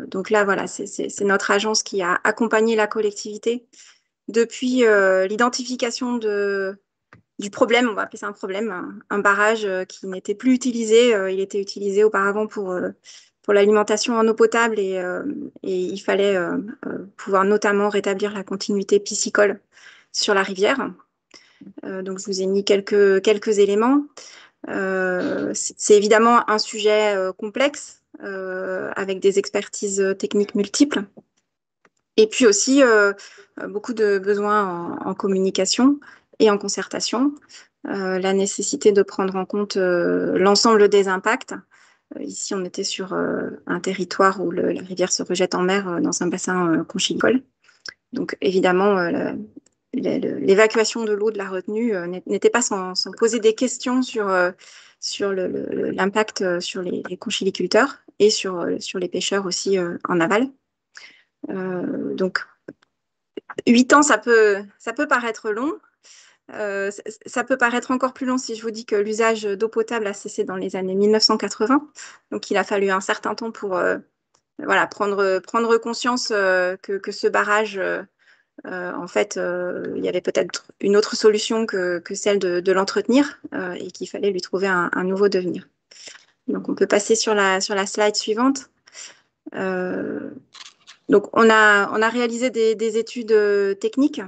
Donc là, voilà, c'est notre agence qui a accompagné la collectivité depuis l'identification du problème, on va appeler ça un problème, un barrage qui n'était plus utilisé. Il était utilisé auparavant pour l'alimentation en eau potable et il fallait pouvoir notamment rétablir la continuité piscicole sur la rivière. Donc, je vous ai mis quelques éléments. C'est évidemment un sujet complexe avec des expertises techniques multiples et puis aussi beaucoup de besoins en communication et en concertation, la nécessité de prendre en compte l'ensemble des impacts. Ici, on était sur un territoire où la rivière se rejette en mer dans un bassin conchylicole. Donc, évidemment, l'évacuation de l'eau de la retenue n'était pas sans poser des questions sur l'impact sur les conchiliculteurs et sur les pêcheurs aussi en aval. Donc, 8 ans, ça peut paraître long. Ça peut paraître encore plus long si je vous dis que l'usage d'eau potable a cessé dans les années 1980. Donc, il a fallu un certain temps pour prendre conscience que ce barrage, en fait, il y avait peut-être une autre solution que celle de l'entretenir et qu'il fallait lui trouver un nouveau devenir. Donc, on peut passer sur la slide suivante. Donc, on a réalisé des études techniques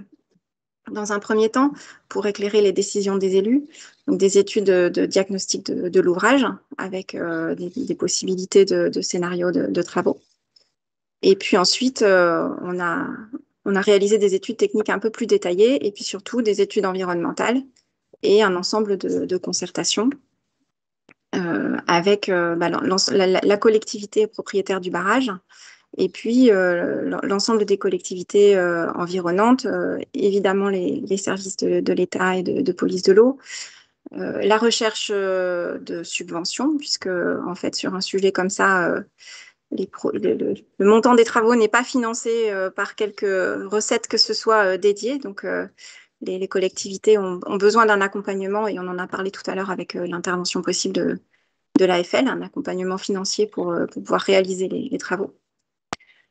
dans un premier temps pour éclairer les décisions des élus, donc des études de diagnostic de l'ouvrage avec des possibilités de scénarios de travaux. Et puis ensuite, on a réalisé des études techniques un peu plus détaillées et puis surtout des études environnementales et un ensemble de concertations avec la collectivité propriétaire du barrage et puis l'ensemble des collectivités environnantes, évidemment les services de l'État et de police de l'eau, la recherche de subventions, puisque en fait sur un sujet comme ça, le montant des travaux n'est pas financé par quelque recette que ce soit dédiée, donc les collectivités ont besoin d'un accompagnement et on en a parlé tout à l'heure avec l'intervention possible de l'AFL, un accompagnement financier pour pouvoir réaliser les travaux.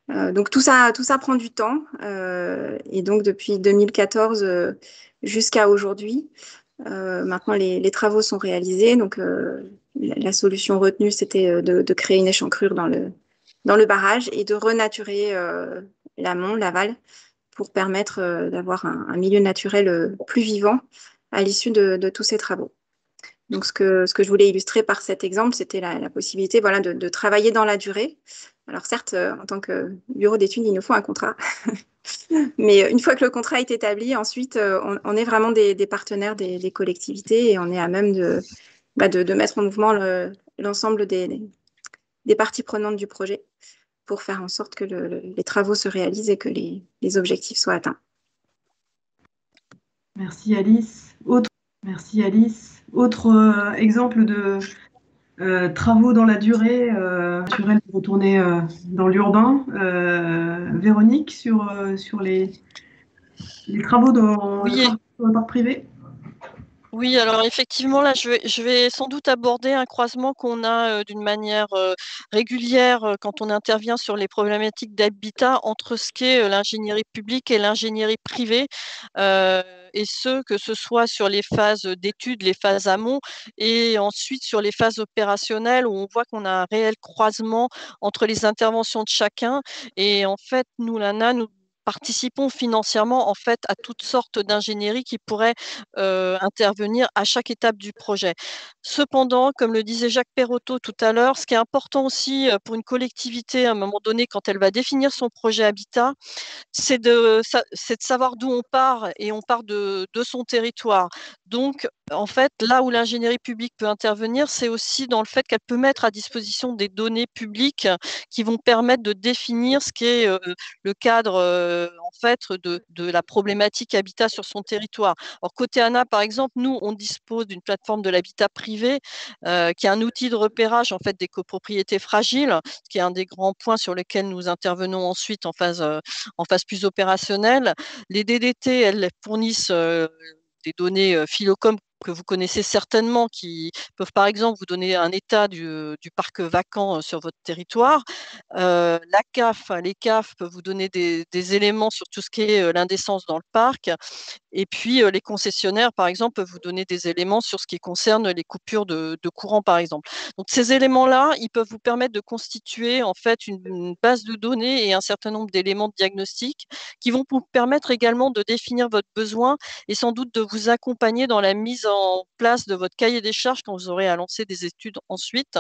Donc tout ça prend du temps et donc depuis 2014 jusqu'à aujourd'hui, maintenant les travaux sont réalisés. Donc la solution retenue, c'était de créer une échancrure dans le barrage et de renaturer l'amont, l'aval, pour permettre d'avoir un milieu naturel plus vivant à l'issue de tous ces travaux. Donc, ce que je voulais illustrer par cet exemple, c'était la possibilité voilà, de travailler dans la durée. Alors certes, en tant que bureau d'études, il nous faut un contrat. Mais une fois que le contrat est établi, ensuite, on est vraiment des partenaires des collectivités et on est à même de mettre en mouvement l'ensemble des parties prenantes du projet pour faire en sorte que les travaux se réalisent et que les objectifs soient atteints. Merci Alice. Merci Alice. Autre exemple de travaux dans la durée, naturel de retourner dans l'urbain. Véronique, sur les travaux dans le parc privé. Oui, alors effectivement, là, je vais sans doute aborder un croisement qu'on a d'une manière régulière quand on intervient sur les problématiques d'habitat entre ce qu'est l'ingénierie publique et l'ingénierie privée, et que ce soit sur les phases d'études, les phases amont, et ensuite sur les phases opérationnelles où on voit qu'on a un réel croisement entre les interventions de chacun. Et en fait, nous, l'ANA, nous participons financièrement en fait à toutes sortes d'ingénieries qui pourraient intervenir à chaque étape du projet. Cependant, comme le disait Jacques Perrotto tout à l'heure, ce qui est important aussi pour une collectivité à un moment donné quand elle va définir son projet habitat, c'est de savoir d'où on part, et on part de son territoire. Donc, en fait, là où l'ingénierie publique peut intervenir, c'est aussi dans le fait qu'elle peut mettre à disposition des données publiques qui vont permettre de définir ce qu'est le cadre en fait de la problématique habitat sur son territoire. Alors, côté ANA, par exemple, nous, on dispose d'une plateforme de l'habitat privé qui est un outil de repérage en fait des copropriétés fragiles, ce qui est un des grands points sur lesquels nous intervenons ensuite en phase plus opérationnelle. Les DDT, elles fournissent des données Philocom que vous connaissez certainement, qui peuvent par exemple vous donner un état du parc vacant sur votre territoire. La CAF, les CAF peuvent vous donner des éléments sur tout ce qui est l'indécence dans le parc. Et puis, les concessionnaires, par exemple, peuvent vous donner des éléments sur ce qui concerne les coupures de courant, par exemple. Donc, ces éléments-là, ils peuvent vous permettre de constituer en fait une base de données et un certain nombre d'éléments de diagnostic qui vont vous permettre également de définir votre besoin et sans doute de vous accompagner dans la mise en place de votre cahier des charges quand vous aurez à lancer des études ensuite.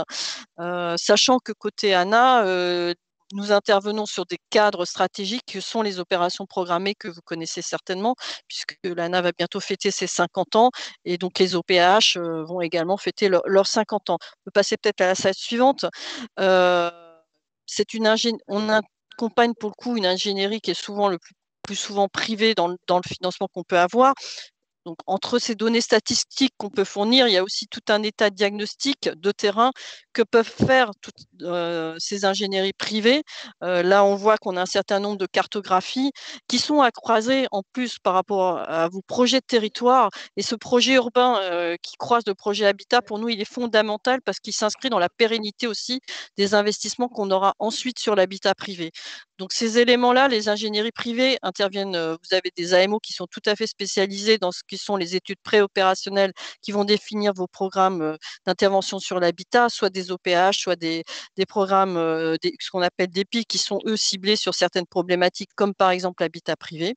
Sachant que côté ANA, nous intervenons sur des cadres stratégiques que sont les opérations programmées que vous connaissez certainement, puisque l'ANA va bientôt fêter ses 50 ans et donc les OPH vont également fêter leurs 50 ans. On peut passer peut-être à la slide suivante. On accompagne pour le coup une ingénierie qui est souvent le plus souvent privée dans le financement qu'on peut avoir. Donc, entre ces données statistiques qu'on peut fournir, il y a aussi tout un état diagnostic de terrain que peuvent faire toutes ces ingénieries privées. Là, on voit qu'on a un certain nombre de cartographies qui sont à croiser en plus par rapport à vos projets de territoire. Et ce projet urbain qui croise le projet habitat, pour nous, il est fondamental parce qu'il s'inscrit dans la pérennité aussi des investissements qu'on aura ensuite sur l'habitat privé. Donc, ces éléments-là, les ingénieries privées interviennent, vous avez des AMO qui sont tout à fait spécialisés dans ce qui sont les études préopérationnelles qui vont définir vos programmes d'intervention sur l'habitat, soit des OPH, soit des programmes, ce qu'on appelle des PIC, qui sont eux ciblés sur certaines problématiques, comme par exemple l'habitat privé.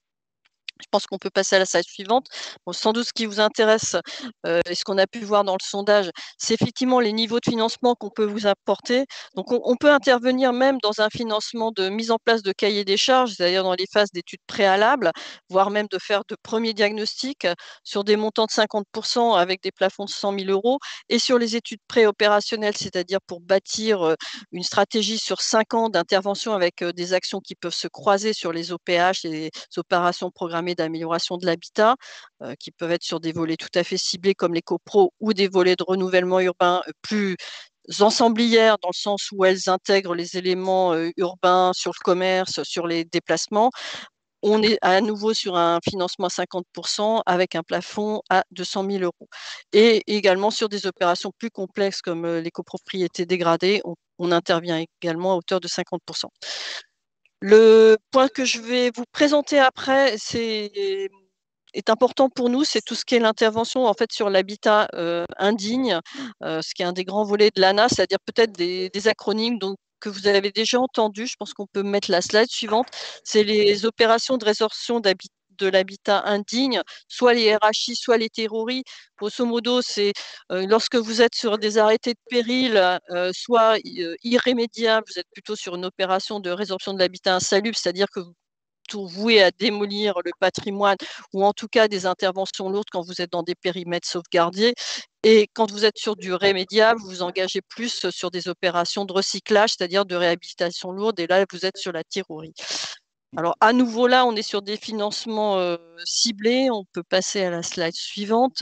Je pense qu'on peut passer à la slide suivante. Bon, sans doute, ce qui vous intéresse et ce qu'on a pu voir dans le sondage, c'est effectivement les niveaux de financement qu'on peut vous apporter. Donc, on peut intervenir même dans un financement de mise en place de cahier des charges, c'est-à-dire dans les phases d'études préalables, voire même de faire de premiers diagnostics sur des montants de 50% avec des plafonds de 100 000 euros, et sur les études préopérationnelles, c'est-à-dire pour bâtir une stratégie sur 5 ans d'intervention avec des actions qui peuvent se croiser sur les OPH, les opérations programmées d'amélioration de l'habitat, qui peuvent être sur des volets tout à fait ciblés comme les copros ou des volets de renouvellement urbain plus ensemblières dans le sens où elles intègrent les éléments urbains sur le commerce, sur les déplacements. On est à nouveau sur un financement à 50% avec un plafond à 200 000 euros. Et également sur des opérations plus complexes comme les copropriétés dégradées, on intervient également à hauteur de 50%. Le point que je vais vous présenter après, c'est est important pour nous, c'est tout ce qui est l'intervention en fait sur l'habitat indigne, ce qui est un des grands volets de l'ANA, c'est-à-dire peut-être des acronymes donc, que vous avez déjà entendus. Je pense qu'on peut mettre la slide suivante. C'est les opérations de résorption de l'habitat indigne, soit les RHI, soit les terroris. Grosso modo, c'est lorsque vous êtes sur des arrêtés de péril, soit irrémédiables, vous êtes plutôt sur une opération de résorption de l'habitat insalubre, c'est-à-dire que vous voué à démolir le patrimoine ou en tout cas des interventions lourdes quand vous êtes dans des périmètres sauvegardiers. Et quand vous êtes sur du rémédiable, vous vous engagez plus sur des opérations de recyclage, c'est-à-dire de réhabilitation lourde. Et là, vous êtes sur la terrorie. Alors, à nouveau, là, on est sur des financements ciblés. On peut passer à la slide suivante,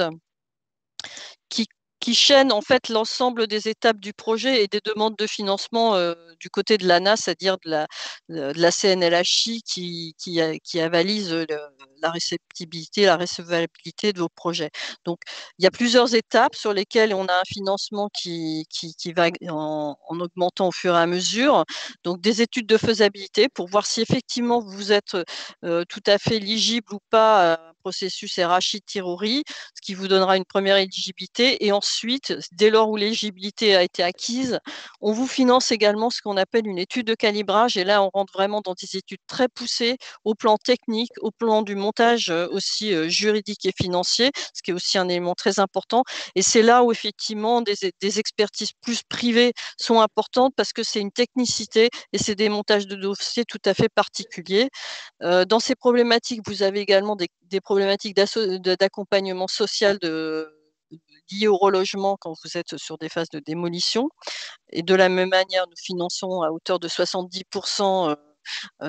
qui chaîne en fait l'ensemble des étapes du projet et des demandes de financement du côté de l'ANA, c'est-à-dire de la CNLHI qui avalise la réceptibilité, la recevabilité de vos projets. Donc, il y a plusieurs étapes sur lesquelles on a un financement qui va en augmentant au fur et à mesure. Donc, des études de faisabilité pour voir si effectivement vous êtes tout à fait éligible ou pas à un processus RHI Tirori, ce qui vous donnera une première éligibilité. Et ensuite, dès lors où l'éligibilité a été acquise, on vous finance également ce qu'on appelle une étude de calibrage. Et là, on rentre vraiment dans des études très poussées au plan technique, au plan du montage aussi juridique et financier, ce qui est aussi un élément très important. Et c'est là où effectivement des expertises plus privées sont importantes parce que c'est une technicité et c'est des montages de dossiers tout à fait particuliers. Dans ces problématiques, vous avez également des problématiques d'accompagnement social liées au relogement quand vous êtes sur des phases de démolition. Et de la même manière, nous finançons à hauteur de 70%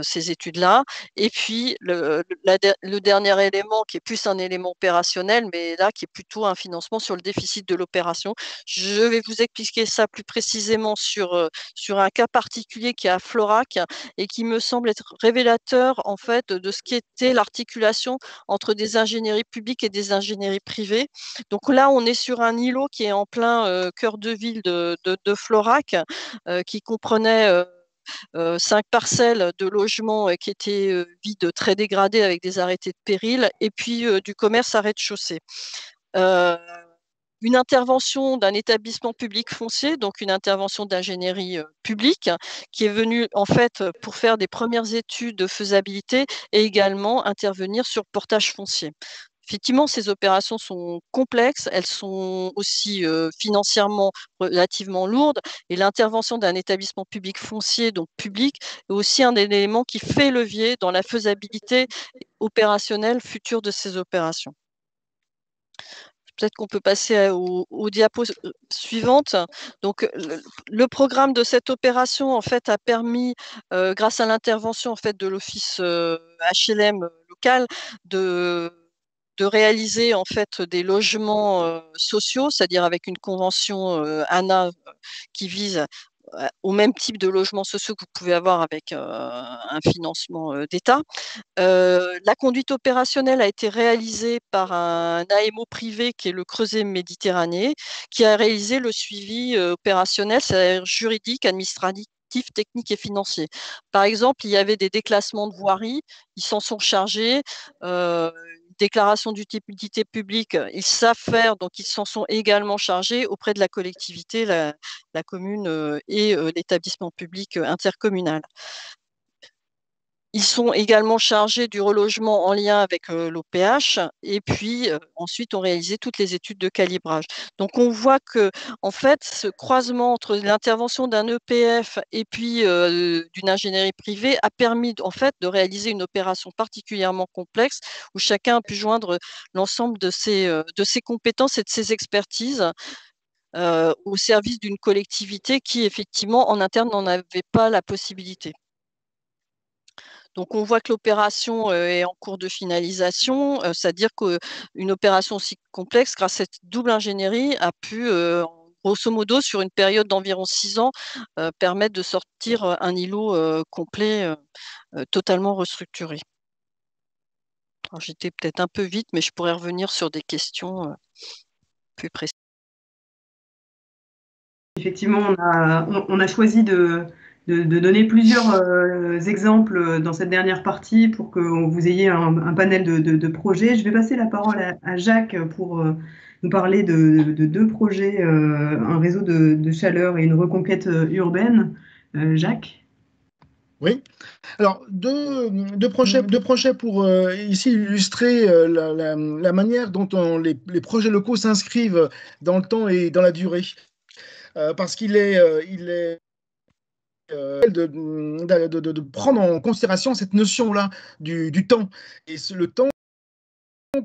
ces études-là. Et puis, le dernier élément, qui est plus un élément opérationnel, mais là, qui est plutôt un financement sur le déficit de l'opération. Je vais vous expliquer ça plus précisément sur un cas particulier qui est à Florac et qui me semble être révélateur, en fait, de ce qui était l'articulation entre des ingénieries publiques et des ingénieries privées. Donc là, on est sur un îlot qui est en plein cœur de ville de Florac, qui comprenait 5 parcelles de logements qui étaient vides, très dégradées avec des arrêtés de péril, et puis du commerce à rez-de-chaussée. Une intervention d'un établissement public foncier, donc une intervention d'ingénierie publique, qui est venue en fait pour faire des premières études de faisabilité et également intervenir sur le portage foncier. Effectivement, ces opérations sont complexes, elles sont aussi financièrement relativement lourdes, et l'intervention d'un établissement public foncier, donc public, est aussi un élément qui fait levier dans la faisabilité opérationnelle future de ces opérations. Peut-être qu'on peut passer aux diapos suivantes. Donc, le programme de cette opération en fait a permis, grâce à l'intervention en fait de l'office HLM local, de réaliser en fait des logements sociaux, c'est-à-dire avec une convention ANA qui vise au même type de logements sociaux que vous pouvez avoir avec un financement d'État. La conduite opérationnelle a été réalisée par un AMO privé qui est le Creuset Méditerranée, qui a réalisé le suivi opérationnel, c'est-à-dire juridique, administratif, technique et financier. Par exemple, il y avait des déclassements de voirie, ils s'en sont chargés. Déclaration d'utilité publique, ils savent faire, donc ils s'en sont également chargés auprès de la collectivité, la commune et l'établissement public intercommunal. Ils sont également chargés du relogement en lien avec l'OPH, et puis ensuite ont réalisé toutes les études de calibrage. Donc on voit que en fait, ce croisement entre l'intervention d'un EPF et puis d'une ingénierie privée a permis en fait de réaliser une opération particulièrement complexe où chacun a pu joindre l'ensemble de ses compétences et de ses expertises au service d'une collectivité qui effectivement en interne n'en avait pas la possibilité. Donc, on voit que l'opération est en cours de finalisation, c'est-à-dire qu'une opération aussi complexe, grâce à cette double ingénierie, a pu, grosso modo, sur une période d'environ 6 ans, permettre de sortir un îlot complet, totalement restructuré. Alors, j'étais peut-être un peu vite, mais je pourrais revenir sur des questions plus précises. Effectivement, on a choisi de donner plusieurs exemples dans cette dernière partie pour que vous ayez un panel de projets. Je vais passer la parole à Jacques pour nous parler de deux projets, un réseau de chaleur et une reconquête urbaine. Jacques? Oui. Alors, deux projets pour ici illustrer la manière dont les projets locaux s'inscrivent dans le temps et dans la durée. Parce qu'il est de prendre en considération cette notion-là du temps. Et le temps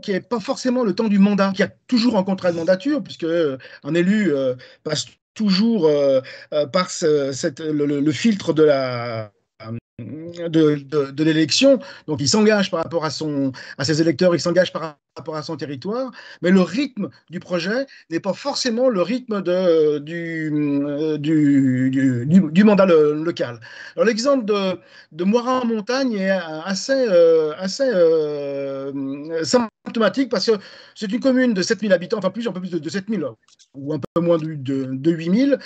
qui n'est pas forcément le temps du mandat, qui a toujours un contrat de mandature, puisque un élu passe toujours par le filtre de l'élection. Donc, il s'engage par rapport à ses électeurs, il s'engage par rapport à son territoire, mais le rythme du projet n'est pas forcément le rythme du mandat local. Alors, l'exemple de Moirin-en-Montagne est assez symptomatique parce que c'est une commune de 7000 habitants, enfin un peu plus de 7000, ou un peu moins de 8000,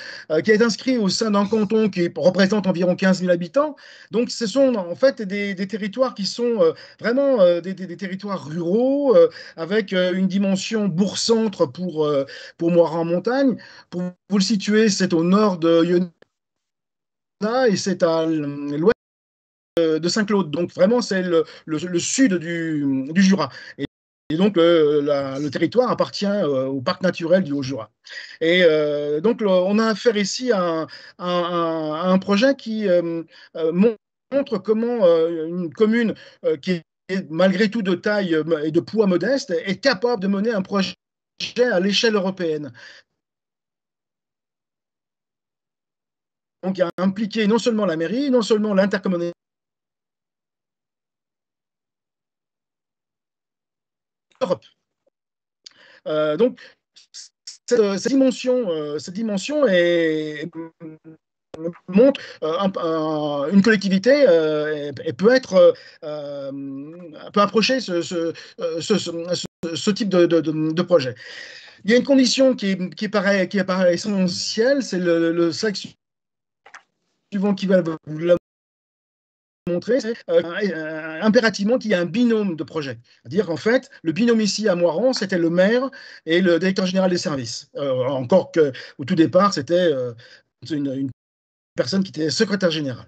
qui est inscrit au sein d'un canton qui représente environ 15 000 habitants. Donc, ce sont en fait des territoires qui sont vraiment des territoires ruraux, avec une dimension bourg-centre pour Moirin-en-Montagne. Pour vous le situer, c'est au nord de Yonne et c'est à l'ouest de Saint-Claude. Donc, vraiment, c'est le sud du Jura. Et donc, le territoire appartient au parc naturel du Haut-Jura. Et donc, on a affaire ici à un projet qui montre comment une commune qui est malgré tout de taille et de poids modeste est capable de mener un projet à l'échelle européenne. Donc, il a impliqué non seulement la mairie, non seulement l'intercommunalité, Europe. Donc, cette dimension montre une collectivité et peut approcher ce type de projet. Il y a une condition qui apparaît essentielle, c'est le slide suivant qui va vous la montrer, c'est impérativement qu'il y a un binôme de projet. C'est-à-dire qu'en fait, le binôme ici à Moiran, c'était le maire et le directeur général des services. Encore qu'au tout départ, c'était une personne qui était secrétaire général.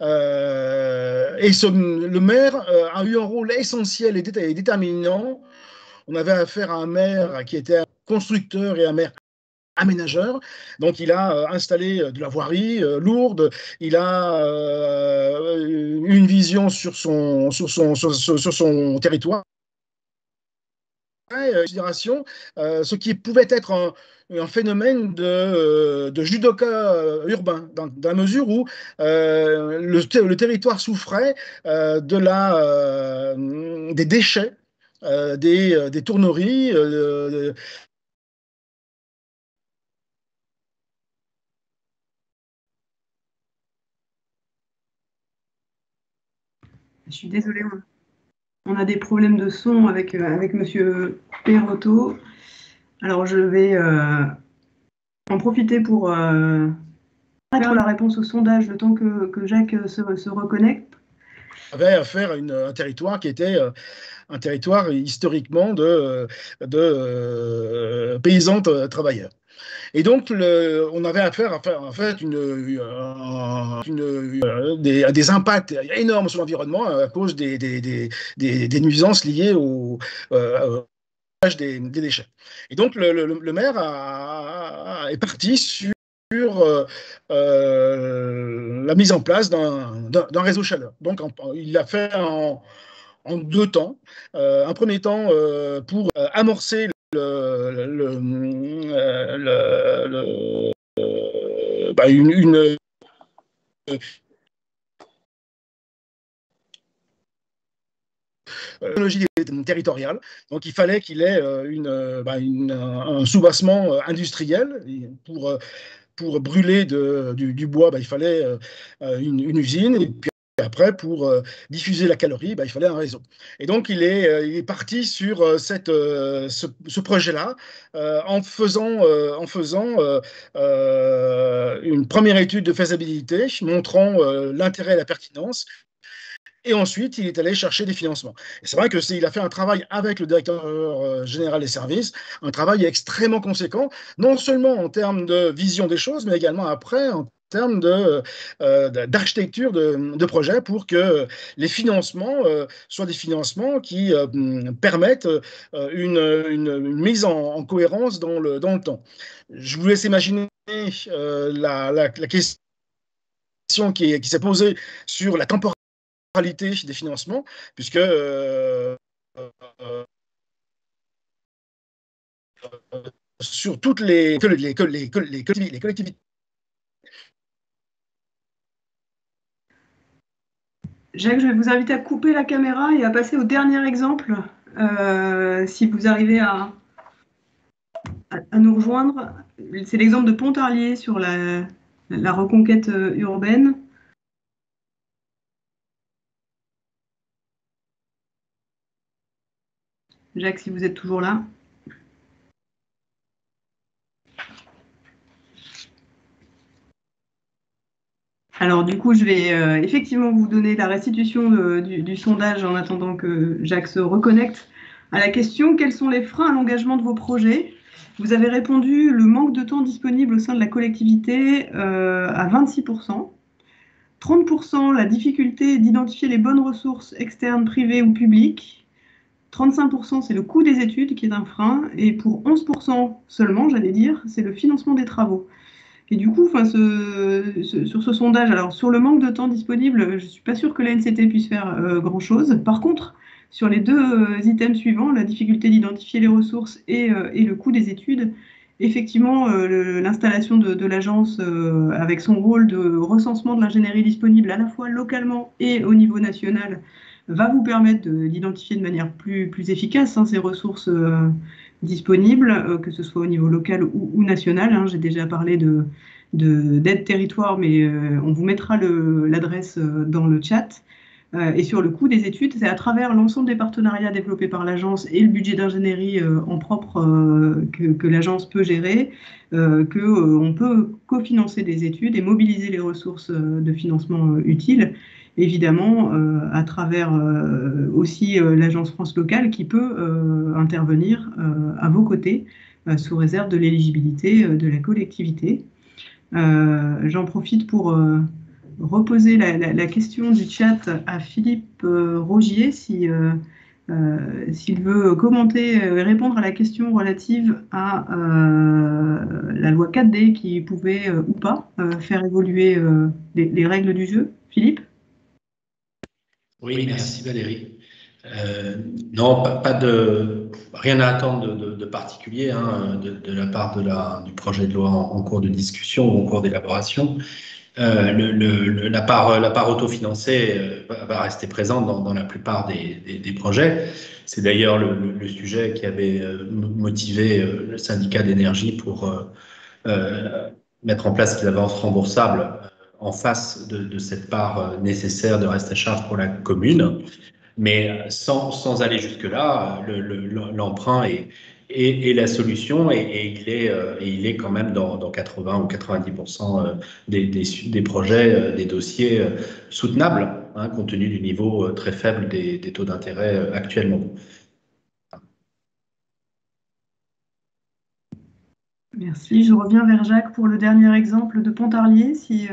Et le maire a eu un rôle essentiel et déterminant. On avait affaire à un maire qui était un constructeur et un maire aménageur. Donc, il a installé de la voirie lourde, il a une vision sur son territoire. Considération, ce qui pouvait être un phénomène de judoka urbain, dans la mesure où le territoire souffrait des déchets, des tourneries. Je suis désolée, on a des problèmes de son avec Monsieur Perotto. Alors, je vais en profiter pour mettre la réponse au sondage le temps que Jacques se reconnecte. On avait affaire à un territoire qui était un territoire historiquement de paysans travailleurs. Et donc, on avait affaire en fait à des impacts énormes sur l'environnement à cause des nuisances liées au des déchets. Et donc, le maire est parti sur la mise en place d'un réseau chaleur. Donc, il l'a fait en deux temps. Un premier temps pour amorcer une technologie territoriale. Donc, il fallait qu'il ait un soubassement industriel pour brûler du bois. Il fallait une usine. Et puis après, pour diffuser la calorie, il fallait un réseau. Et donc, il est parti sur ce projet-là en faisant une première étude de faisabilité montrant l'intérêt et la pertinence. Et ensuite, il est allé chercher des financements. Et c'est vrai qu'il a fait un travail avec le directeur général des services, un travail extrêmement conséquent, non seulement en termes de vision des choses, mais également après en termes d'architecture de projet pour que les financements soient des financements qui permettent une mise en cohérence dans le temps. Je vous laisse imaginer la question qui s'est posée sur la temporalité des financements, puisque sur toutes les collectivités. Jacques, je vais vous inviter à couper la caméra et à passer au dernier exemple, si vous arrivez à nous rejoindre. C'est l'exemple de Pontarlier sur la reconquête urbaine. Jacques, si vous êtes toujours là. Alors du coup, je vais effectivement vous donner la restitution du sondage en attendant que Jacques se reconnecte à la question: quels sont les freins à l'engagement de vos projets? Vous avez répondu le manque de temps disponible au sein de la collectivité à 26%. 30% la difficulté d'identifier les bonnes ressources externes, privées ou publiques. 35% c'est le coût des études qui est un frein. Et pour 11% seulement, j'allais dire, c'est le financement des travaux. Et du coup, sur ce sondage, alors sur le manque de temps disponible, je ne suis pas sûre que l'ANCT puisse faire grand-chose. Par contre, sur les deux items suivants, la difficulté d'identifier les ressources et le coût des études, effectivement, l'installation de l'agence avec son rôle de recensement de l'ingénierie disponible à la fois localement et au niveau national va vous permettre d'identifier de manière plus efficace ces ressources disponibles, que ce soit au niveau local ou national. J'ai déjà parlé d'aide territoire, mais on vous mettra l'adresse dans le chat. Et sur le coût des études, c'est à travers l'ensemble des partenariats développés par l'agence et le budget d'ingénierie en propre que l'agence peut gérer, qu'on peut cofinancer des études et mobiliser les ressources de financement utiles, évidemment à travers aussi l'agence France Locale qui peut intervenir à vos côtés sous réserve de l'éligibilité de la collectivité. J'en profite pour reposer la question du chat à Philippe Rogier s'il veut commenter et répondre à la question relative à la loi 4D qui pouvait ou pas faire évoluer les règles du jeu. Philippe? Oui, merci Valérie. Non, rien à attendre de particulier de la part du projet de loi en cours de discussion ou en cours d'élaboration. La part autofinancée va rester présente dans la plupart des projets. C'est d'ailleurs le sujet qui avait motivé le syndicat d'énergie pour mettre en place les avances remboursables en face de cette part nécessaire de reste à charge pour la commune. Mais sans aller jusque-là, l'emprunt est la solution et il est quand même dans 80 ou 90% des projets, des dossiers soutenables, compte tenu du niveau très faible des taux d'intérêt actuellement. Merci. Je reviens vers Jacques pour le dernier exemple de Pontarlier, si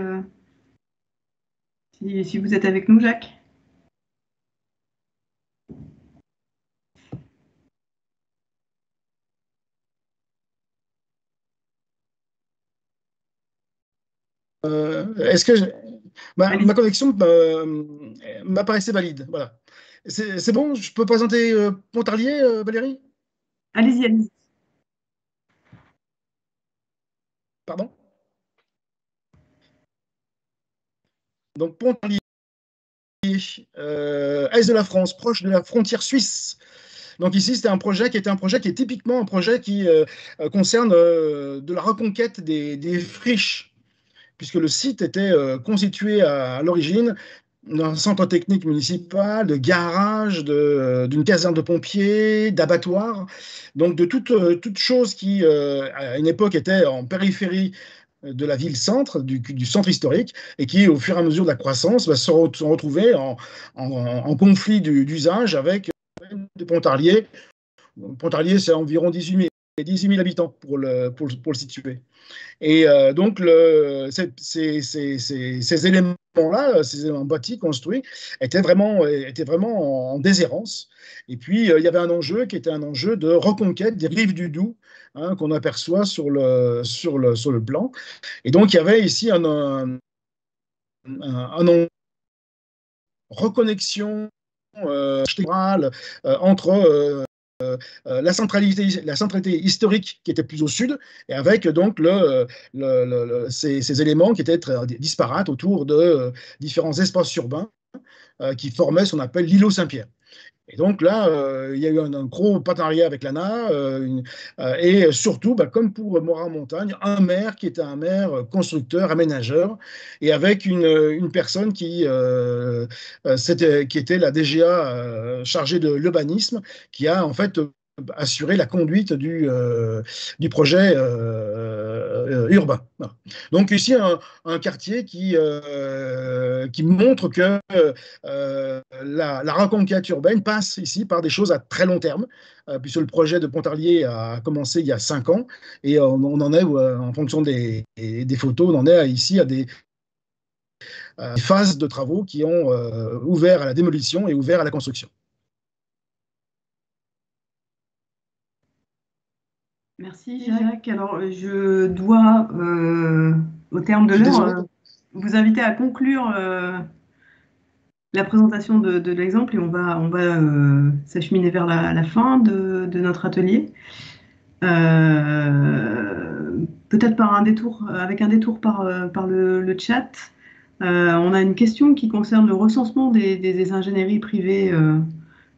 vous êtes avec nous, Jacques. Est-ce que ma connexion m'apparaissait valide? Voilà. C'est bon, je peux présenter Pontarlier, Valérie? Allez-y, allez-y. Pardon? Donc Pontarlier, est de la France, proche de la frontière suisse. Donc ici, c'était un projet qui est typiquement un projet qui concerne de la reconquête des friches, puisque le site était constitué à l'origine d'un centre technique municipal, de garage, d'une caserne de pompiers, d'abattoirs, donc de toute chose qui, à une époque, était en périphérie de la ville-centre, du centre historique, et qui, au fur et à mesure de la croissance, sont retrouvés en conflit d'usage avec des Pontarliers. Pontarlier, c'est environ 18 000 habitants pour le situer. Et donc, ces éléments-là, ces éléments bâtis, construits, étaient vraiment en déshérence. Et puis, il y avait un enjeu qui était un enjeu de reconquête des rives du Doubs, hein, qu'on aperçoit sur le plan. Et donc, il y avait ici un reconnexion entre la centralité historique qui était plus au sud, et avec donc ces éléments qui étaient très disparates autour de différents espaces urbains qui formaient ce qu'on appelle l'îlot Saint-Pierre. Et donc là, il y a eu un gros partenariat avec l'ANA et surtout, comme pour Morat-en-Montagne, un maire qui était un maire constructeur, aménageur, et avec une personne qui était la DGA chargée de l'urbanisme, qui a en fait assuré la conduite du projet urbain. Donc ici, un quartier qui montre que la reconquête urbaine passe ici par des choses à très long terme, puisque le projet de Pontarlier a commencé il y a 5 ans, et on en est, en fonction des photos, on en est ici à des phases de travaux qui ont ouvert à la démolition et ouvert à la construction. Merci Jacques. Alors je dois, au terme de l'heure, vous inviter à conclure la présentation de l'exemple, et on va s'acheminer vers la fin de notre atelier. Peut-être avec un détour par le chat. On a une question qui concerne le recensement des ingénieries privées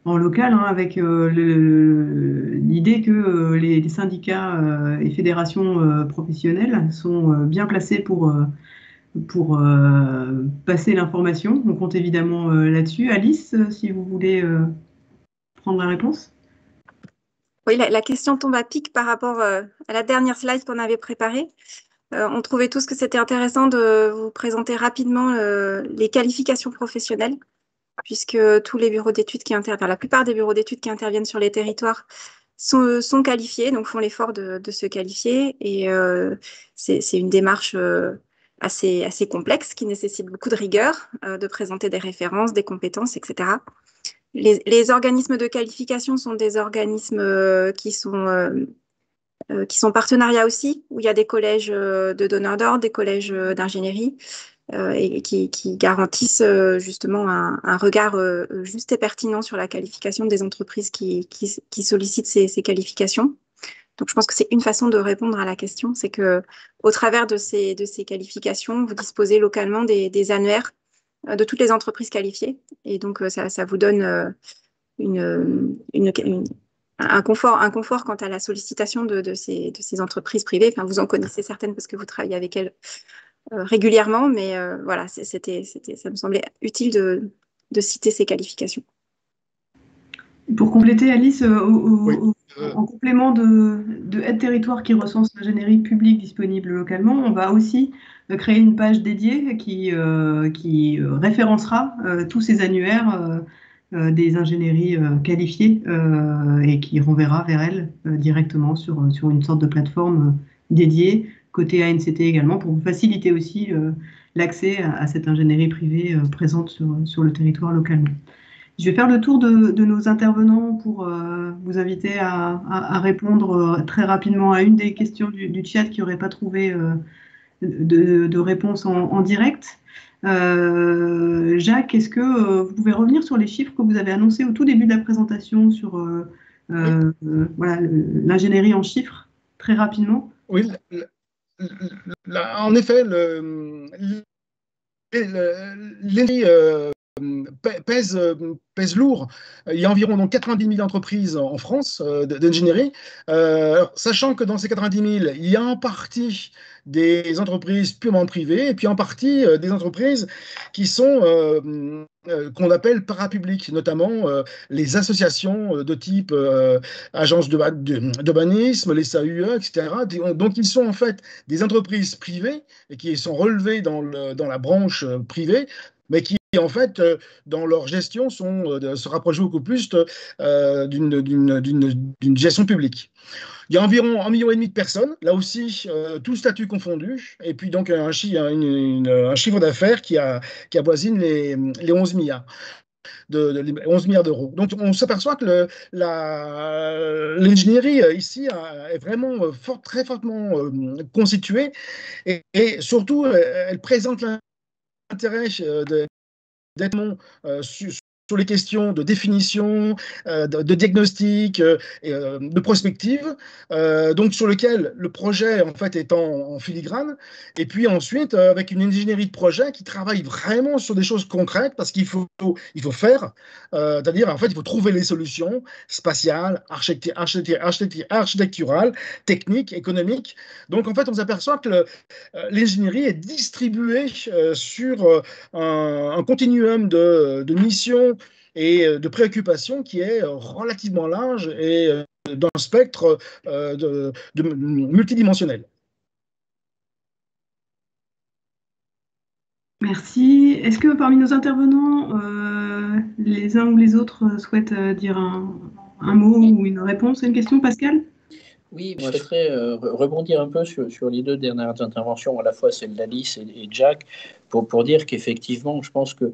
en local, hein, avec l'idée que les syndicats et fédérations professionnelles sont bien placés pour passer l'information. On compte évidemment là-dessus. Alice, si vous voulez prendre la réponse. Oui, la question tombe à pic par rapport à la dernière slide qu'on avait préparée. On trouvait tous que c'était intéressant de vous présenter rapidement les qualifications professionnelles, puisque tous les bureaux d'études la plupart des bureaux d'études qui interviennent sur les territoires sont qualifiés, donc font l'effort de se qualifier. Et c'est une démarche assez complexe qui nécessite beaucoup de rigueur, de présenter des références, des compétences, etc. Les organismes de qualification sont des organismes qui sont partenariats aussi, où il y a des collèges de donneurs d'ordre, des collèges d'ingénierie, et qui garantissent justement un regard juste et pertinent sur la qualification des entreprises qui sollicitent ces qualifications. Donc, je pense que c'est une façon de répondre à la question, c'est que au travers de ces qualifications, vous disposez localement des annuaires de toutes les entreprises qualifiées, et donc ça vous donne un confort quant à la sollicitation de ces entreprises privées. Enfin, vous en connaissez certaines parce que vous travaillez avec elles régulièrement, mais voilà, ça me semblait utile de citer ces qualifications. Pour compléter, Alice, en complément de Aide Territoire qui recense l'ingénierie publique disponible localement, on va aussi créer une page dédiée qui référencera tous ces annuaires des ingénieries qualifiées et qui renverra vers elles directement sur une sorte de plateforme dédiée, côté ANCT également, pour faciliter aussi l'accès à cette ingénierie privée présente sur le territoire localement. Je vais faire le tour de nos intervenants pour vous inviter à répondre très rapidement à une des questions du chat qui n'aurait pas trouvé de réponse en direct. Jacques, est-ce que vous pouvez revenir sur les chiffres que vous avez annoncés au tout début de la présentation sur voilà, l'ingénierie en chiffres, très rapidement? Oui, en effet, l'ingénierie pèse lourd. Il y a environ donc 90 000 entreprises en France d'ingénierie, sachant que dans ces 90 000, il y a en partie des entreprises purement privées et puis en partie des entreprises qui sont qu'on appelle parapubliques, notamment les associations de type agences d'urbanisme, les SAUE, etc. Donc ils sont en fait des entreprises privées et qui sont relevées dans la branche privée, mais qui en fait, dans leur gestion, se rapprochent beaucoup plus d'une gestion publique. Il y a environ 1,5 million de personnes, là aussi, tout statut confondu, et puis donc un chiffre d'affaires qui avoisine les 11 milliards. 11 milliards d'euros. Donc on s'aperçoit que l'ingénierie ici est vraiment très fortement constituée et surtout elle présente l'intérêt d'être sur les questions de définition, de diagnostic et de prospective, donc sur lequel le projet en fait est en filigrane, et puis ensuite avec une ingénierie de projet qui travaille vraiment sur des choses concrètes parce qu'il faut faire, c'est-à-dire en fait il faut trouver les solutions spatiales, architecturales, techniques, économiques. Donc en fait on s'aperçoit que l'ingénierie est distribuée sur un continuum de missions et de préoccupations qui est relativement large et d'un spectre multidimensionnel. Merci. Est-ce que parmi nos intervenants, les uns ou les autres souhaitent dire un mot ou une réponse à une question, Pascal ? Oui, moi je souhaiterais rebondir un peu sur les deux dernières interventions, à la fois celle d'Alice et Jack, pour dire qu'effectivement, je pense que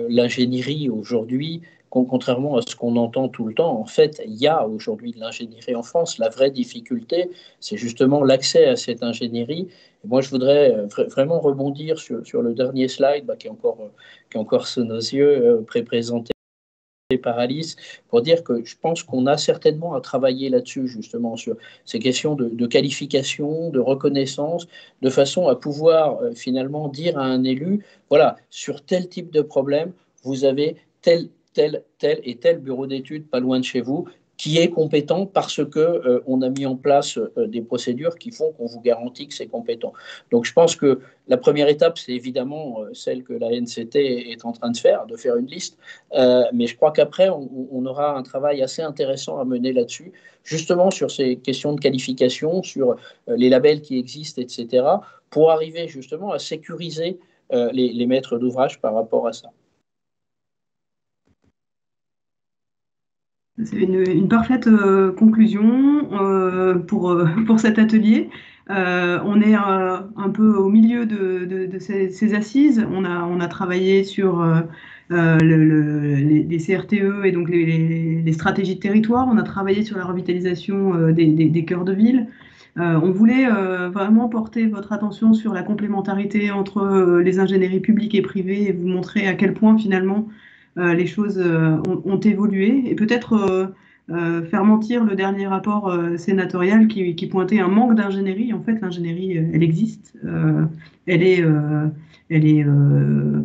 l'ingénierie aujourd'hui, contrairement à ce qu'on entend tout le temps, en fait, il y a aujourd'hui de l'ingénierie en France. La vraie difficulté, c'est justement l'accès à cette ingénierie. Et moi, je voudrais vraiment rebondir sur le dernier slide qui est encore sous nos yeux, présenté par Alice, pour dire que je pense qu'on a certainement à travailler là-dessus, justement, sur ces questions de qualification, de reconnaissance, de façon à pouvoir finalement dire à un élu, voilà, sur tel type de problème, vous avez tel et tel bureau d'études pas loin de chez vous, qui est compétent parce qu'on a mis en place des procédures qui font qu'on vous garantit que c'est compétent. Donc je pense que la première étape, c'est évidemment celle que la NCT est en train de faire une liste, mais je crois qu'après, on aura un travail assez intéressant à mener là-dessus, justement sur ces questions de qualification, sur les labels qui existent, etc., pour arriver justement à sécuriser les maîtres d'ouvrage par rapport à ça. C'est une parfaite conclusion pour cet atelier. On est un peu au milieu de ces assises. On a travaillé sur les CRTE et donc les stratégies de territoire. On a travaillé sur la revitalisation des cœurs de ville. On voulait vraiment porter votre attention sur la complémentarité entre les ingénieries publiques et privées et vous montrer à quel point finalement les choses ont évolué et peut-être faire mentir le dernier rapport sénatorial qui pointait un manque d'ingénierie. En fait, l'ingénierie, elle existe, elle est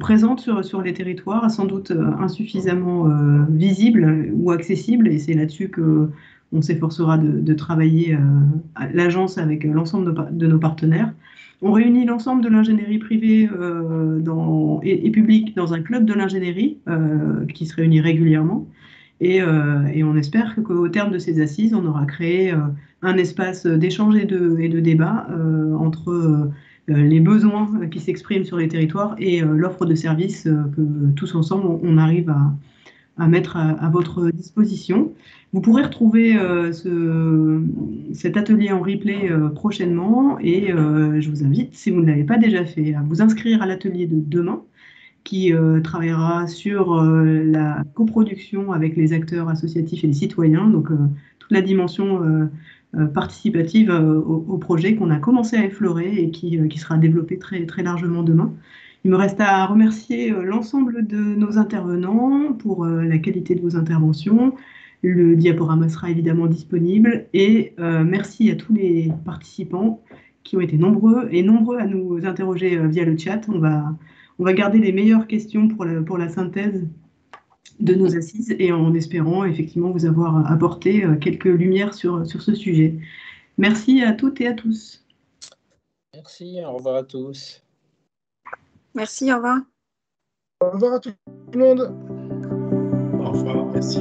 présente sur les territoires, sans doute insuffisamment visible ou accessible, et c'est là-dessus qu'on s'efforcera de travailler à l'agence avec l'ensemble de nos partenaires. On réunit l'ensemble de l'ingénierie privée et publique dans un club de l'ingénierie qui se réunit régulièrement. Et on espère qu'au terme de ces assises, on aura créé un espace d'échange et de débat entre les besoins qui s'expriment sur les territoires et l'offre de services que tous ensemble, on arrive à mettre à votre disposition. Vous pourrez retrouver cet atelier en replay prochainement et je vous invite, si vous ne l'avez pas déjà fait, à vous inscrire à l'atelier de demain qui travaillera sur la coproduction avec les acteurs associatifs et les citoyens, donc toute la dimension participative au projet qu'on a commencé à effleurer et qui sera développé très, très largement demain. Il me reste à remercier l'ensemble de nos intervenants pour la qualité de vos interventions. Le diaporama sera évidemment disponible et merci à tous les participants qui ont été nombreux à nous interroger via le chat. On va garder les meilleures questions pour la synthèse de nos assises et en espérant effectivement vous avoir apporté quelques lumières sur ce sujet. Merci à toutes et à tous. Merci, au revoir à tous. Merci, au revoir. Au revoir à tout le monde. Au revoir, merci.